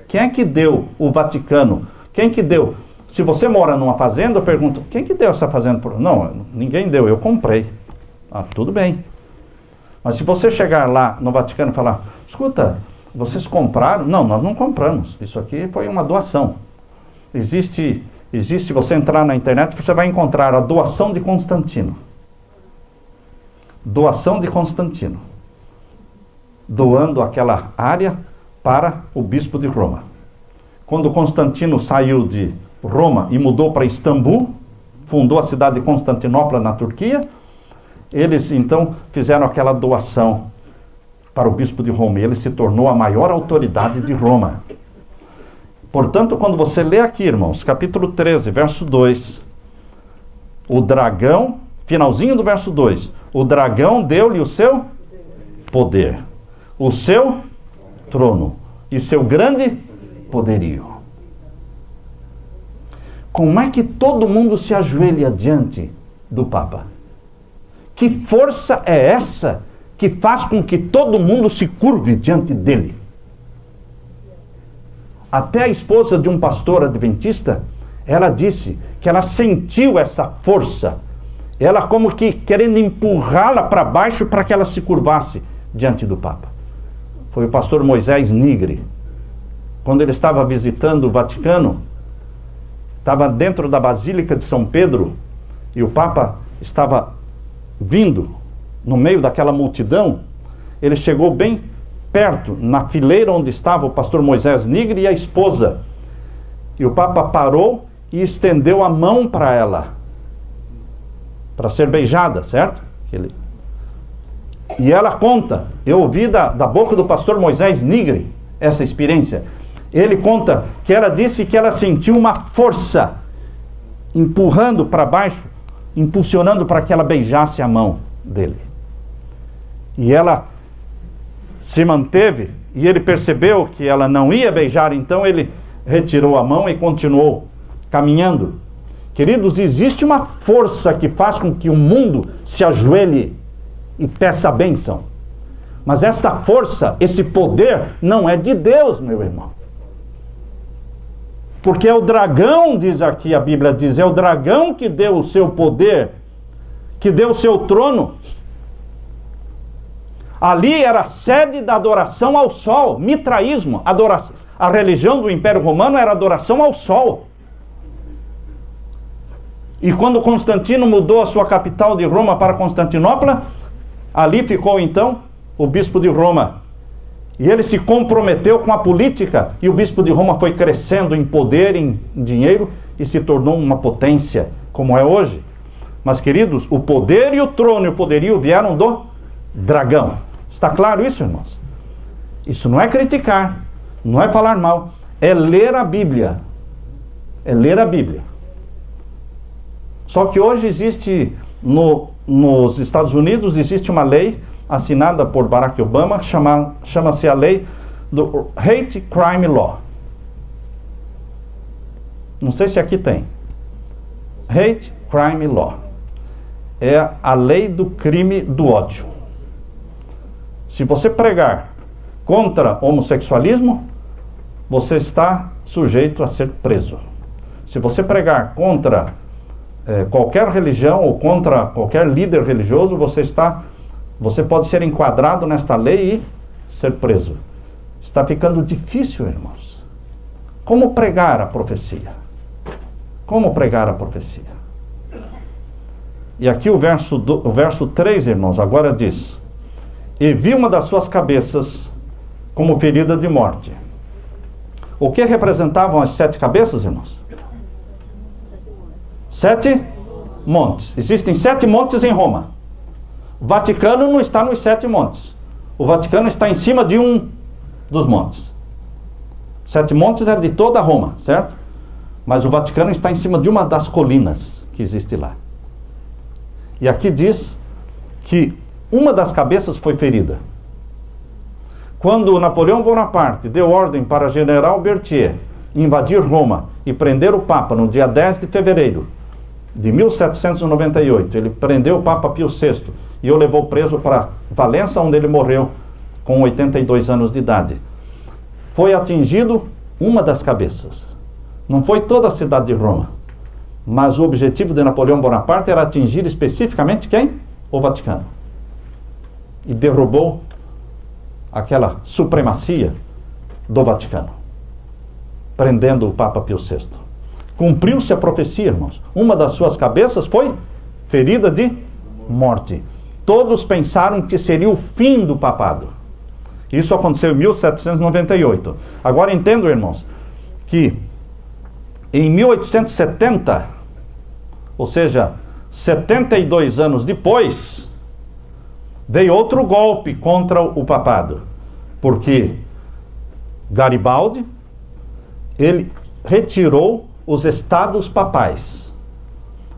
Quem é que deu o Vaticano? Quem que deu? Se você mora numa fazenda, eu pergunto, quem que deu essa fazenda? Não, ninguém deu, eu comprei. Ah, tudo bem. Mas se você chegar lá no Vaticano e falar, escuta, vocês compraram? Não, nós não compramos. Isso aqui foi uma doação. Existe, se você entrar na internet, você vai encontrar a doação de Constantino. Doação de Constantino. Doando aquela área para o bispo de Roma. Quando Constantino saiu de Roma e mudou para Istambul, fundou a cidade de Constantinopla na Turquia, eles então fizeram aquela doação para o bispo de Roma. E ele se tornou a maior autoridade de Roma. Portanto, quando você lê aqui, irmãos, capítulo 13, verso 2, o dragão, finalzinho do verso 2, o dragão deu-lhe o seu poder, o seu trono e seu grande poderio. Como é que todo mundo se ajoelha diante do Papa? Que força é essa que faz com que todo mundo se curve diante dele? Até a esposa de um pastor adventista, ela disse que ela sentiu essa força, ela como que querendo empurrá-la para baixo para que ela se curvasse diante do Papa. Foi o pastor Moisés Nigri. Quando ele estava visitando o Vaticano, estava dentro da Basílica de São Pedro, e o Papa estava vindo no meio daquela multidão. Ele chegou bem perto, na fileira onde estava o pastor Moisés Nigri e a esposa. E o Papa parou e estendeu a mão para ela, para ser beijada, certo? E ela conta, eu ouvi da boca do pastor Moisés Nigri essa experiência. Ele conta que ela disse que ela sentiu uma força empurrando para baixo, impulsionando para que ela beijasse a mão dele. E ela se manteve, e ele percebeu que ela não ia beijar, então ele retirou a mão e continuou caminhando. Queridos, existe uma força que faz com que o mundo se ajoelhe e peça a bênção. Mas esta força, esse poder, não é de Deus, meu irmão. Porque é o dragão, diz aqui, a Bíblia diz, é o dragão que deu o seu poder, que deu o seu trono. Ali era a sede da adoração ao sol, mitraísmo. A religião do Império Romano era adoração ao sol. E quando Constantino mudou a sua capital de Roma para Constantinopla, ali ficou então o bispo de Roma. E ele se comprometeu com a política, e o bispo de Roma foi crescendo em poder, em dinheiro, e se tornou uma potência, como é hoje. Mas, queridos, o poder e o trono e o poderio vieram do dragão. Está claro isso, irmãos? Isso não é criticar, não é falar mal, é ler a Bíblia. É ler a Bíblia. Só que hoje existe, nos Estados Unidos, existe uma lei assinada por Barack Obama, chama-se a lei do Hate Crime Law. Não sei se aqui tem. Hate Crime Law. É a lei do crime do ódio. Se você pregar contra homossexualismo, você está sujeito a ser preso. Se você pregar contra qualquer religião ou contra qualquer líder religioso, você pode ser enquadrado nesta lei e ser preso. Está ficando difícil, irmãos. Como pregar a profecia? Como pregar a profecia? E aqui o verso 3, irmãos, agora diz: e vi uma das suas cabeças como ferida de morte. O que representavam as 7 cabeças, irmãos? 7 montes. Existem 7 montes em Roma. O Vaticano não está nos 7 montes. O Vaticano está em cima de um dos montes. 7 montes é de toda Roma, certo? Mas o Vaticano está em cima de uma das colinas que existe lá. E aqui diz que uma das cabeças foi ferida. Quando Napoleão Bonaparte deu ordem para General Berthier invadir Roma e prender o Papa no dia 10 de fevereiro de 1798, ele prendeu o Papa Pio VI e o levou preso para Valença, onde ele morreu com 82 anos de idade. Foi atingido uma das cabeças. Não foi toda a cidade de Roma, mas o objetivo de Napoleão Bonaparte era atingir especificamente quem? O Vaticano. E derrubou aquela supremacia do Vaticano, prendendo o Papa Pio VI. Cumpriu-se a profecia, irmãos. Uma das suas cabeças foi ferida de morte. Todos pensaram que seria o fim do papado. Isso aconteceu em 1798. Agora entendo, irmãos, que em 1870, ou seja, 72 anos depois, veio outro golpe contra o papado, porque Garibaldi, ele retirou os estados papais.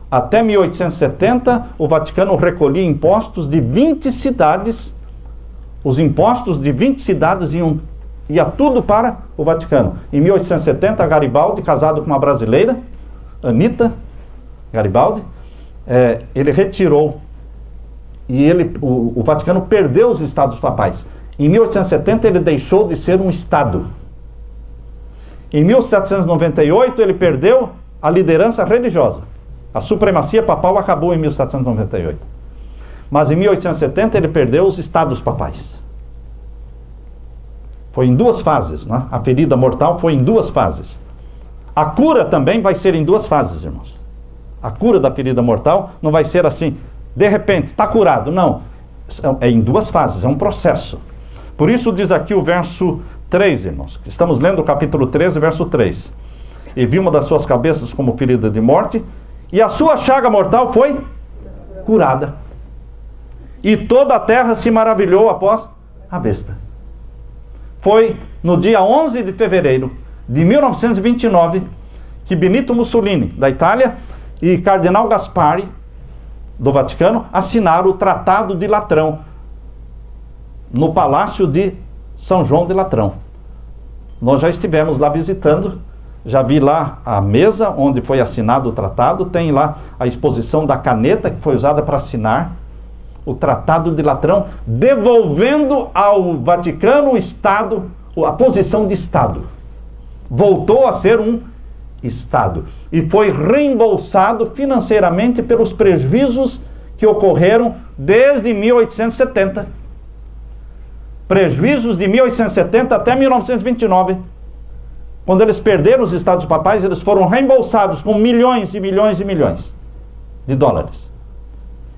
Até 1870, o Vaticano recolhia impostos de 20 cidades. Os impostos de 20 cidades ia tudo para o Vaticano. Em 1870, Garibaldi, casado com uma brasileira, Anita Garibaldi, ele retirou. E o Vaticano perdeu os estados papais. Em 1870 ele deixou de ser um estado. Em 1798 ele perdeu a liderança religiosa. A supremacia papal acabou em 1798. Mas em 1870 ele perdeu os estados papais. Foi em 2 fases, né? A ferida mortal foi em 2 fases. A cura também vai ser em 2 fases, irmãos. A cura da ferida mortal não vai ser assim, de repente, está curado. Não, é em 2 fases, é um processo. Por isso diz aqui o verso 3, irmãos. Estamos lendo o capítulo 13, verso 3. E vi uma das suas cabeças como ferida de morte, e a sua chaga mortal foi curada. E toda a terra se maravilhou após a besta. Foi no dia 11 de fevereiro de 1929 que Benito Mussolini, da Itália, e Cardeal Gaspari, do Vaticano, assinaram o Tratado de Latrão, no Palácio de São João de Latrão. Nós já estivemos lá visitando, já vi lá a mesa onde foi assinado o tratado, tem lá a exposição da caneta que foi usada para assinar o Tratado de Latrão, devolvendo ao Vaticano o Estado, a posição de Estado. Voltou a ser um Estado. E foi reembolsado financeiramente pelos prejuízos que ocorreram desde 1870. Prejuízos de 1870 até 1929. Quando eles perderam os estados papais, eles foram reembolsados com milhões e milhões e milhões de dólares.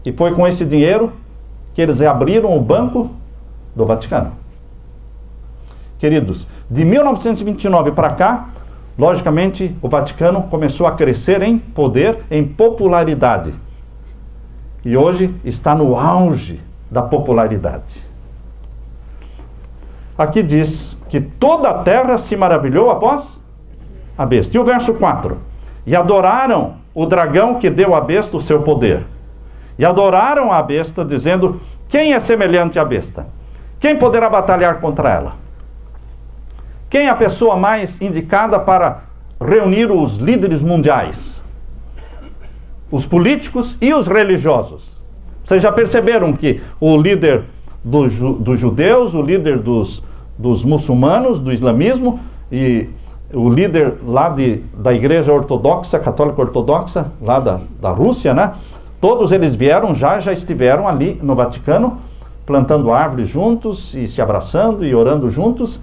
E foi com esse dinheiro que eles abriram o Banco do Vaticano. Queridos, de 1929 para cá, logicamente, o Vaticano começou a crescer em poder, em popularidade. E hoje está no auge da popularidade. Aqui diz que toda a terra se maravilhou após a besta. E o verso 4. E adoraram o dragão que deu à besta o seu poder. E adoraram a besta, dizendo: quem é semelhante à besta? Quem poderá batalhar contra ela? Quem é a pessoa mais indicada para reunir os líderes mundiais? Os políticos e os religiosos. Vocês já perceberam que o líder dos judeus, o líder dos muçulmanos, do islamismo, e o líder lá da igreja ortodoxa, católica ortodoxa, lá da Rússia, né? Todos eles vieram, já estiveram ali no Vaticano, plantando árvores juntos e se abraçando e orando juntos.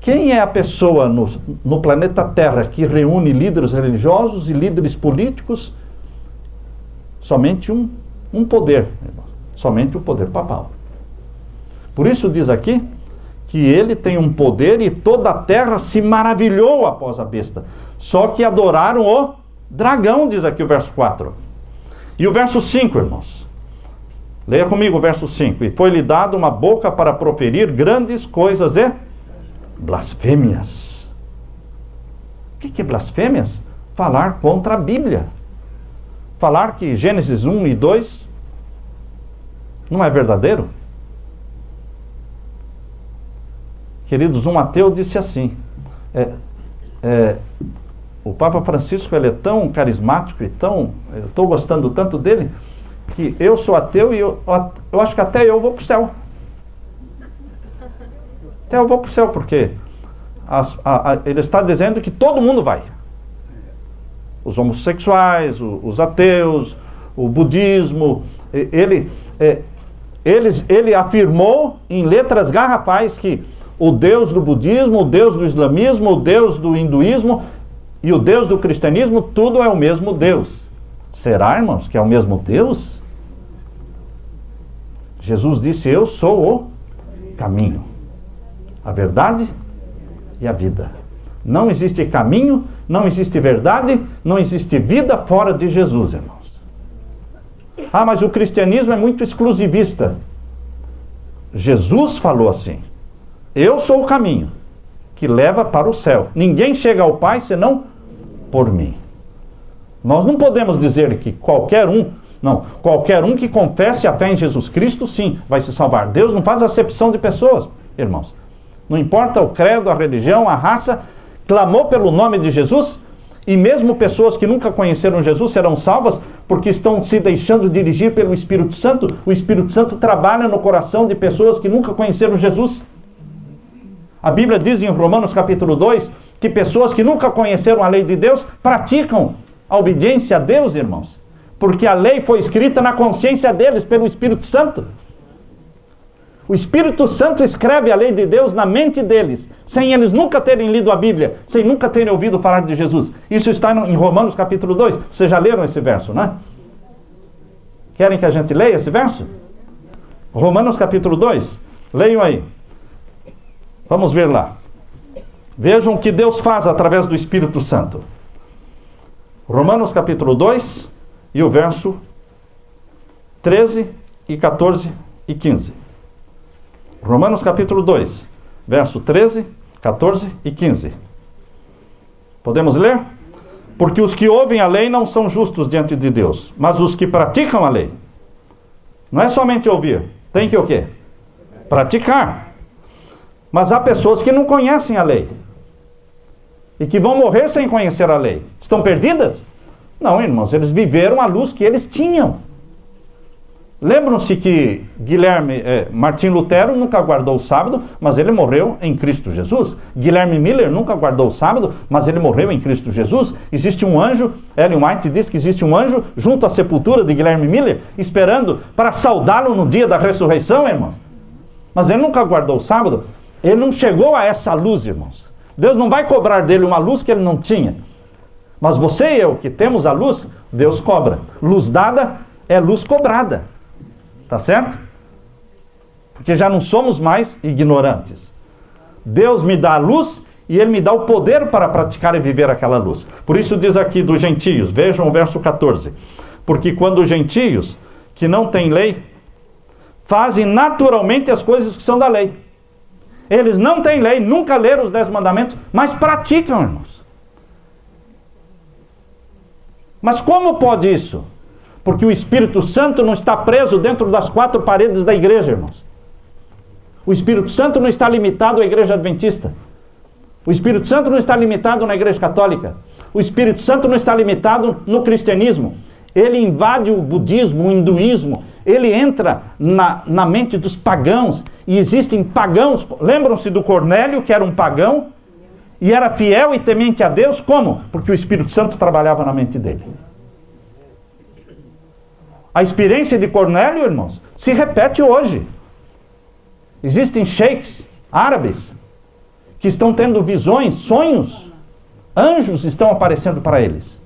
Quem é a pessoa no planeta Terra que reúne líderes religiosos e líderes políticos? Somente um poder, somente o poder papal. Por isso diz aqui que ele tem um poder e toda a terra se maravilhou após a besta. Só que adoraram o dragão, diz aqui o verso 4. E o verso 5, irmãos. Leia comigo o verso 5. E foi-lhe dado uma boca para proferir grandes coisas e blasfêmias. O que é blasfêmias? Falar contra a Bíblia. Falar que Gênesis 1 e 2 não é verdadeiro. Queridos, um ateu disse assim, o Papa Francisco, ele é tão carismático e eu estou gostando tanto dele, que eu sou ateu e eu acho que até eu vou para o céu. Até eu vou para o céu, porque ele está dizendo que todo mundo vai. Os homossexuais, os ateus, o budismo, ele afirmou em letras garrafais que o Deus do budismo, o Deus do islamismo, o Deus do hinduísmo e o Deus do cristianismo, tudo é o mesmo Deus. Será, irmãos, que é o mesmo Deus? Jesus disse, eu sou o caminho, a verdade e a vida. Não existe caminho, não existe verdade, não existe vida fora de Jesus, irmãos. Ah, mas o cristianismo é muito exclusivista. Jesus falou assim, eu sou o caminho que leva para o céu. Ninguém chega ao Pai senão por mim. Nós não podemos dizer que qualquer um que confesse a fé em Jesus Cristo, sim, vai se salvar. Deus não faz acepção de pessoas, irmãos. Não importa o credo, a religião, a raça, clamou pelo nome de Jesus, e mesmo pessoas que nunca conheceram Jesus serão salvas, porque estão se deixando dirigir pelo Espírito Santo. O Espírito Santo trabalha no coração de pessoas que nunca conheceram Jesus. A Bíblia diz em Romanos capítulo 2, que pessoas que nunca conheceram a lei de Deus, praticam a obediência a Deus, irmãos. Porque a lei foi escrita na consciência deles pelo Espírito Santo. O Espírito Santo escreve a lei de Deus na mente deles, sem eles nunca terem lido a Bíblia, sem nunca terem ouvido falar de Jesus. Isso está em Romanos capítulo 2. Vocês já leram esse verso, né? Querem que a gente leia esse verso? Romanos capítulo 2. Leiam aí. Vamos ver lá. Vejam o que Deus faz através do Espírito Santo. Romanos capítulo 2 e o verso 13 e 14 e 15. Romanos capítulo 2, verso 13, 14 e 15. Podemos ler? Porque os que ouvem a lei não são justos diante de Deus, mas os que praticam a lei. Não é somente ouvir, tem que o quê? Praticar. Mas há pessoas que não conhecem a lei e que vão morrer sem conhecer a lei. Estão perdidas? Não, irmãos, eles viveram a luz que eles tinham. Lembram-se que Martim Lutero nunca guardou o sábado, mas ele morreu em Cristo Jesus. Guilherme Miller nunca guardou o sábado, mas ele morreu em Cristo Jesus. Existe um anjo, Ellen White diz que existe um anjo junto à sepultura de Guilherme Miller, esperando para saudá-lo no dia da ressurreição, irmãos. Mas ele nunca guardou o sábado. Ele não chegou a essa luz, irmãos. Deus não vai cobrar dele uma luz que ele não tinha. Mas você e eu, que temos a luz, Deus cobra. Luz dada é luz cobrada. Tá certo? Porque já não somos mais ignorantes. Deus me dá a luz e Ele me dá o poder para praticar e viver aquela luz. Por isso diz aqui dos gentios, vejam o verso 14. Porque quando os gentios, que não têm lei, fazem naturalmente as coisas que são da lei. Eles não têm lei, nunca leram os 10 mandamentos, mas praticam, irmãos. Mas como pode isso? Porque o Espírito Santo não está preso dentro das 4 paredes da igreja, irmãos. O Espírito Santo não está limitado à igreja adventista. O Espírito Santo não está limitado na igreja católica. O Espírito Santo não está limitado no cristianismo. Ele invade o budismo, o hinduísmo. ele entra na mente dos pagãos, e existem pagãos, lembram-se do Cornélio, que era um pagão, e era fiel e temente a Deus, como? Porque o Espírito Santo trabalhava na mente dele. A experiência de Cornélio, irmãos, se repete hoje. Existem sheiks árabes que estão tendo visões, sonhos, anjos estão aparecendo para eles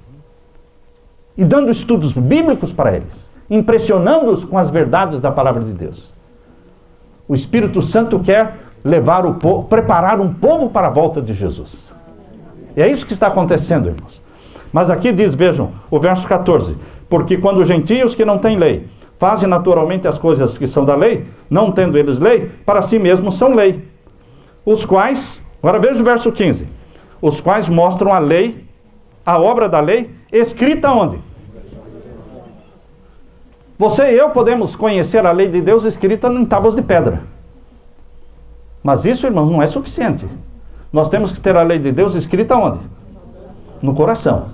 e dando estudos bíblicos para eles, impressionando-os com as verdades da palavra de Deus. O Espírito Santo quer levar o povo, preparar um povo para a volta de Jesus. E é isso que está acontecendo, irmãos. Mas aqui diz, vejam, o verso 14: porque quando os gentios que não têm lei fazem naturalmente as coisas que são da lei, não tendo eles lei, para si mesmos são lei. Os quais, agora veja o verso 15, os quais mostram a lei, a obra da lei, escrita onde? Você e eu podemos conhecer a lei de Deus escrita em tábuas de pedra. Mas isso, irmãos, não é suficiente. Nós temos que ter a lei de Deus escrita onde? No coração.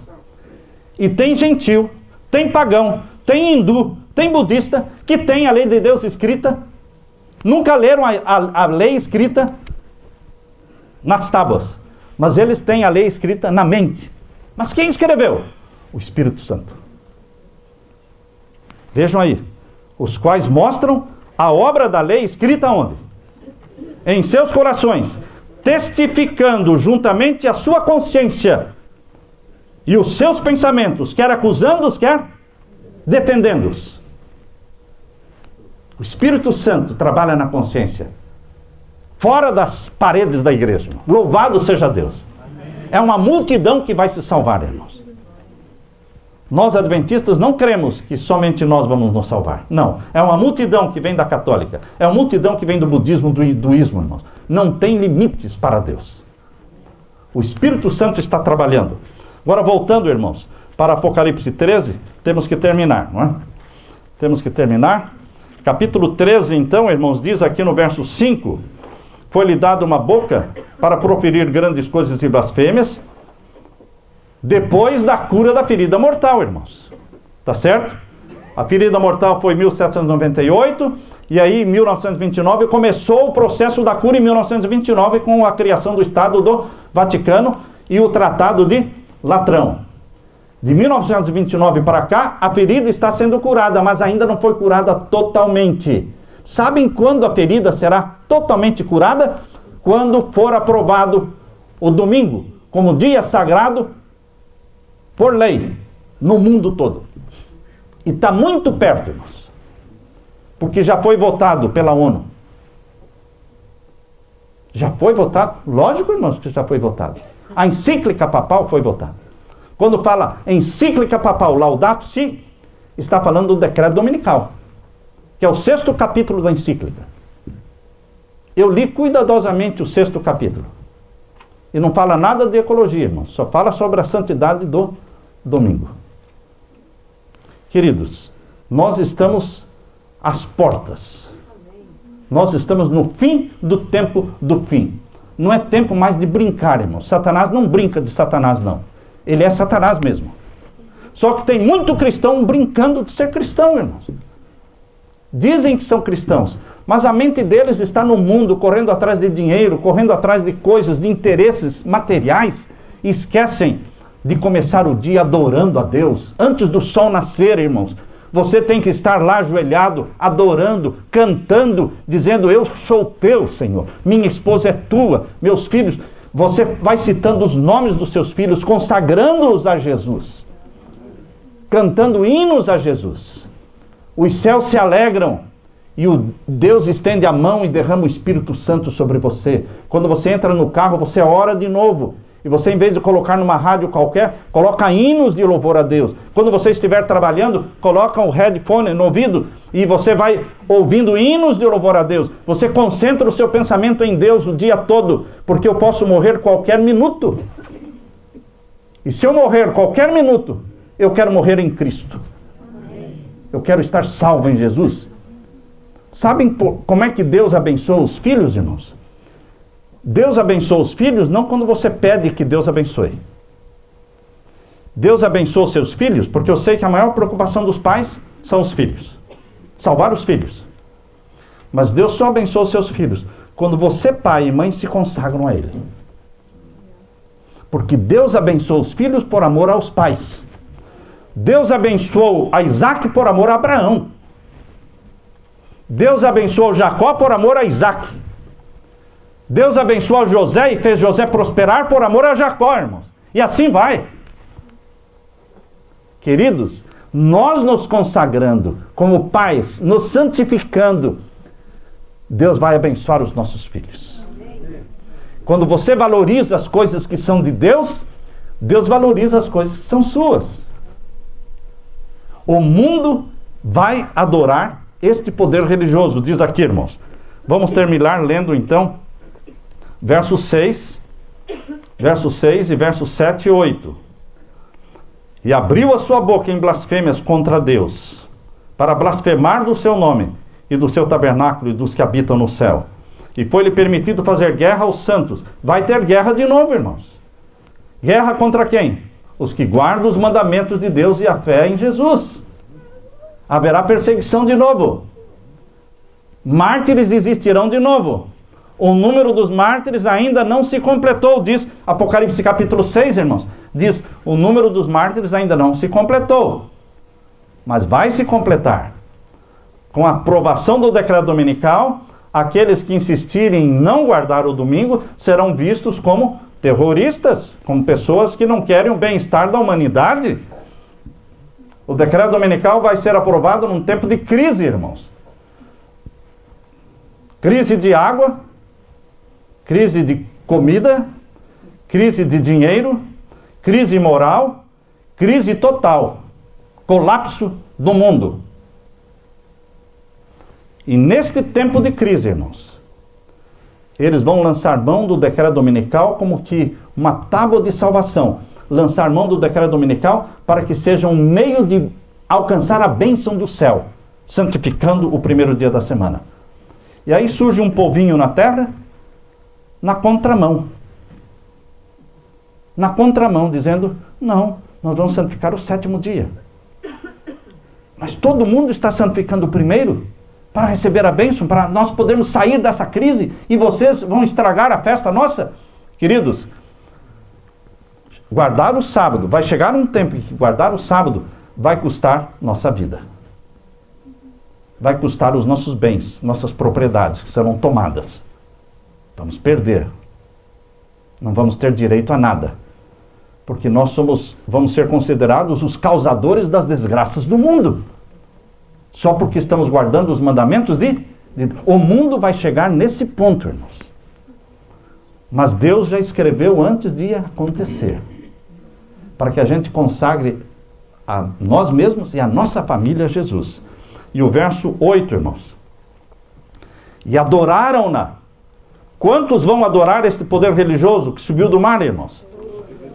E tem gentil, tem pagão, tem hindu, tem budista, que tem a lei de Deus escrita, nunca leram a lei escrita nas tábuas, mas eles têm a lei escrita na mente. Mas quem escreveu? O Espírito Santo. Vejam aí, os quais mostram a obra da lei escrita onde? Em seus corações, testificando juntamente a sua consciência e os seus pensamentos, quer acusando-os, quer defendendo-os. O Espírito Santo trabalha na consciência, fora das paredes da igreja. Louvado seja Deus. É uma multidão que vai se salvar, irmãos. Nós adventistas não cremos que somente nós vamos nos salvar. Não, é uma multidão que vem da católica, é uma multidão que vem do budismo, do hinduísmo, irmãos. Não tem limites para Deus. O Espírito Santo está trabalhando. Agora voltando, irmãos, para Apocalipse 13, temos que terminar, não é? Temos que terminar. Capítulo 13, então, irmãos, diz aqui no verso 5, foi-lhe dada uma boca para proferir grandes coisas e blasfêmias, depois da cura da ferida mortal, irmãos. Tá certo? A ferida mortal foi em 1798, e aí em 1929 começou o processo da cura em 1929 com a criação do Estado do Vaticano e o Tratado de Latrão. De 1929 para cá, a ferida está sendo curada, mas ainda não foi curada totalmente. Sabem quando a ferida será totalmente curada? Quando for aprovado o domingo como dia sagrado por lei no mundo todo. E está muito perto, irmãos, porque já foi votado pela ONU. Já foi votado? Lógico, irmãos, que já foi votado. A encíclica papal foi votada. Quando fala encíclica papal Laudato Si, está falando do decreto dominical, que é o 6º capítulo da encíclica. Eu li cuidadosamente o 6º capítulo. E não fala nada de ecologia, irmão. Só fala sobre a santidade do domingo. Queridos, nós estamos às portas. Nós estamos no fim do tempo do fim. Não é tempo mais de brincar, irmão. Satanás não brinca de Satanás, não. Ele é Satanás mesmo. Só que tem muito cristão brincando de ser cristão, irmãos. Dizem que são cristãos, mas a mente deles está no mundo, correndo atrás de dinheiro, correndo atrás de coisas, de interesses materiais, e esquecem de começar o dia adorando a Deus. Antes do sol nascer, irmãos, você tem que estar lá ajoelhado, adorando, cantando, dizendo: eu sou teu, Senhor, minha esposa é tua, meus filhos. Você vai citando os nomes dos seus filhos, consagrando-os a Jesus, cantando hinos a Jesus. Os céus se alegram e o Deus estende a mão e derrama o Espírito Santo sobre você. Quando você entra no carro, você ora de novo. E você, em vez de colocar numa rádio qualquer, coloca hinos de louvor a Deus. Quando você estiver trabalhando, coloca um headphone no ouvido e você vai ouvindo hinos de louvor a Deus. Você concentra o seu pensamento em Deus o dia todo, porque eu posso morrer qualquer minuto. E se eu morrer qualquer minuto, eu quero morrer em Cristo. Eu quero estar salvo em Jesus. Sabem como é que Deus abençoa os filhos, irmãos? Deus abençoa os filhos não quando você pede que Deus abençoe. Deus abençoa os seus filhos porque eu sei que a maior preocupação dos pais são os filhos. salvar os filhos. Mas Deus só abençoa os seus filhos quando você, pai e mãe, se consagram a Ele. Porque Deus abençoou os filhos por amor aos pais. Deus abençoou a Isaac por amor a Abraão. Deus abençoou Jacó por amor a Isaac. Deus abençoou José e fez José prosperar por amor a Jacó, irmãos. E assim vai. Queridos, nós nos consagrando como pais, nos santificando, Deus vai abençoar os nossos filhos. Quando você valoriza as coisas que são de Deus, Deus valoriza as coisas que são suas. O mundo vai adorar este poder religioso, diz aqui, irmãos. Vamos terminar lendo então verso 6 e versos 7 e 8. E abriu a sua boca em blasfêmias contra Deus, para blasfemar do seu nome e do seu tabernáculo e dos que habitam no céu. E foi-lhe permitido fazer guerra aos santos. Vai ter guerra de novo, irmãos. Guerra contra quem? Os que guardam os mandamentos de Deus e a fé em Jesus. Haverá perseguição de novo. Mártires existirão de novo. O número dos mártires ainda não se completou, diz Apocalipse capítulo 6, irmãos. Diz, o número dos mártires ainda não se completou. Mas vai se completar. Com a aprovação do decreto dominical, aqueles que insistirem em não guardar o domingo serão vistos como terroristas, como pessoas que não querem o bem-estar da humanidade. O decreto dominical vai ser aprovado num tempo de crise, irmãos. Crise de água, crise de comida, crise de dinheiro, crise moral, crise total, colapso do mundo. E neste tempo de crise, irmãos, eles vão lançar mão do decreto dominical como que uma tábua de salvação. Lançar mão do decreto dominical para que seja um meio de alcançar a bênção do céu, santificando o primeiro dia da semana. E aí surge um povinho na terra, na contramão. Na contramão, dizendo, não, nós vamos santificar o sétimo dia. Mas todo mundo está santificando o primeiro para receber a bênção, para nós podermos sair dessa crise e vocês vão estragar a festa nossa? Queridos, guardar o sábado, vai chegar um tempo em que guardar o sábado vai custar nossa vida. Vai custar os nossos bens, nossas propriedades, que serão tomadas. Vamos perder. Não vamos ter direito a nada. Porque nós vamos ser considerados os causadores das desgraças do mundo. Só porque estamos guardando os mandamentos o mundo vai chegar nesse ponto, irmãos. Mas Deus já escreveu antes de acontecer. Para que a gente consagre a nós mesmos e a nossa família a Jesus. E o verso 8, irmãos. E adoraram-na. Quantos vão adorar este poder religioso que subiu do mar, irmãos?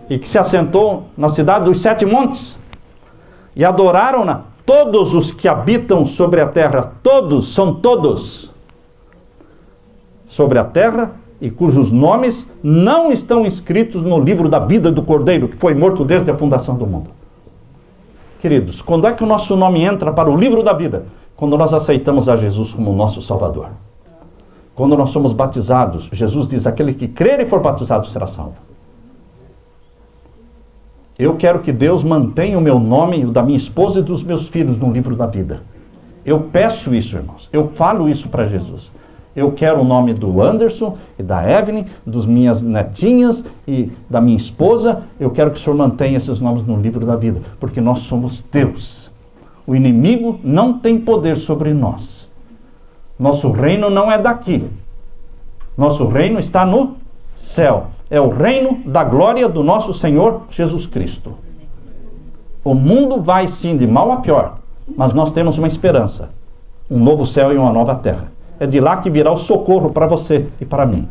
E que se assentou na cidade dos 7 montes? E adoraram-na todos os que habitam sobre a terra. Todos, são todos. Sobre a terra, e cujos nomes não estão escritos no livro da vida do Cordeiro, que foi morto desde a fundação do mundo. Queridos, quando é que o nosso nome entra para o livro da vida? Quando nós aceitamos a Jesus como nosso Salvador. Quando nós somos batizados, Jesus diz, aquele que crer e for batizado será salvo. Eu quero que Deus mantenha o meu nome, o da minha esposa e dos meus filhos no livro da vida. Eu peço isso, irmãos. Eu falo isso para Jesus. Eu quero o nome do Anderson e da Evelyn, das minhas netinhas e da minha esposa. Eu quero que o Senhor mantenha esses nomes no livro da vida, porque nós somos Deus. O inimigo não tem poder sobre nós. Nosso reino não é daqui. Nosso reino está no céu. É o reino da glória do nosso Senhor Jesus Cristo. O mundo vai sim de mal a pior, mas nós temos uma esperança. Um novo céu e uma nova terra. É de lá que virá o socorro para você e para mim.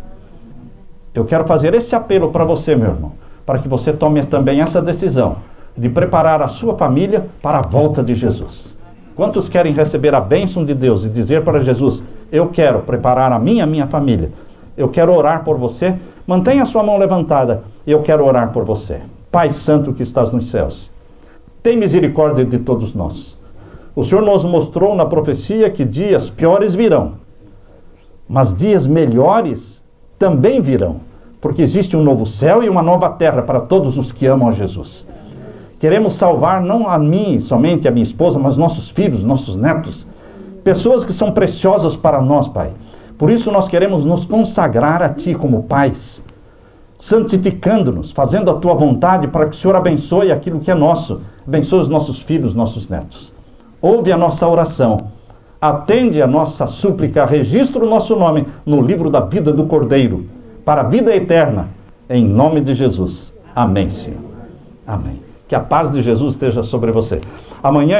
Eu quero fazer esse apelo para você, meu irmão, para que você tome também essa decisão de preparar a sua família para a volta de Jesus. Quantos querem receber a bênção de Deus e dizer para Jesus, eu quero preparar a minha família, eu quero orar por você? Mantenha a sua mão levantada, eu quero orar por você. Pai Santo que estás nos céus, tem misericórdia de todos nós. O Senhor nos mostrou na profecia que dias piores virão, mas dias melhores também virão, porque existe um novo céu e uma nova terra para todos os que amam a Jesus. Queremos salvar não a mim, somente a minha esposa, mas nossos filhos, nossos netos, pessoas que são preciosas para nós, Pai. Por isso nós queremos nos consagrar a Ti como pais, santificando-nos, fazendo a Tua vontade para que o Senhor abençoe aquilo que é nosso, abençoe os nossos filhos, nossos netos. Ouve a nossa oração, atende a nossa súplica, registra o nosso nome no livro da vida do Cordeiro, para a vida eterna, em nome de Jesus. Amém, Senhor. Amém. Que a paz de Jesus esteja sobre você. Amanhã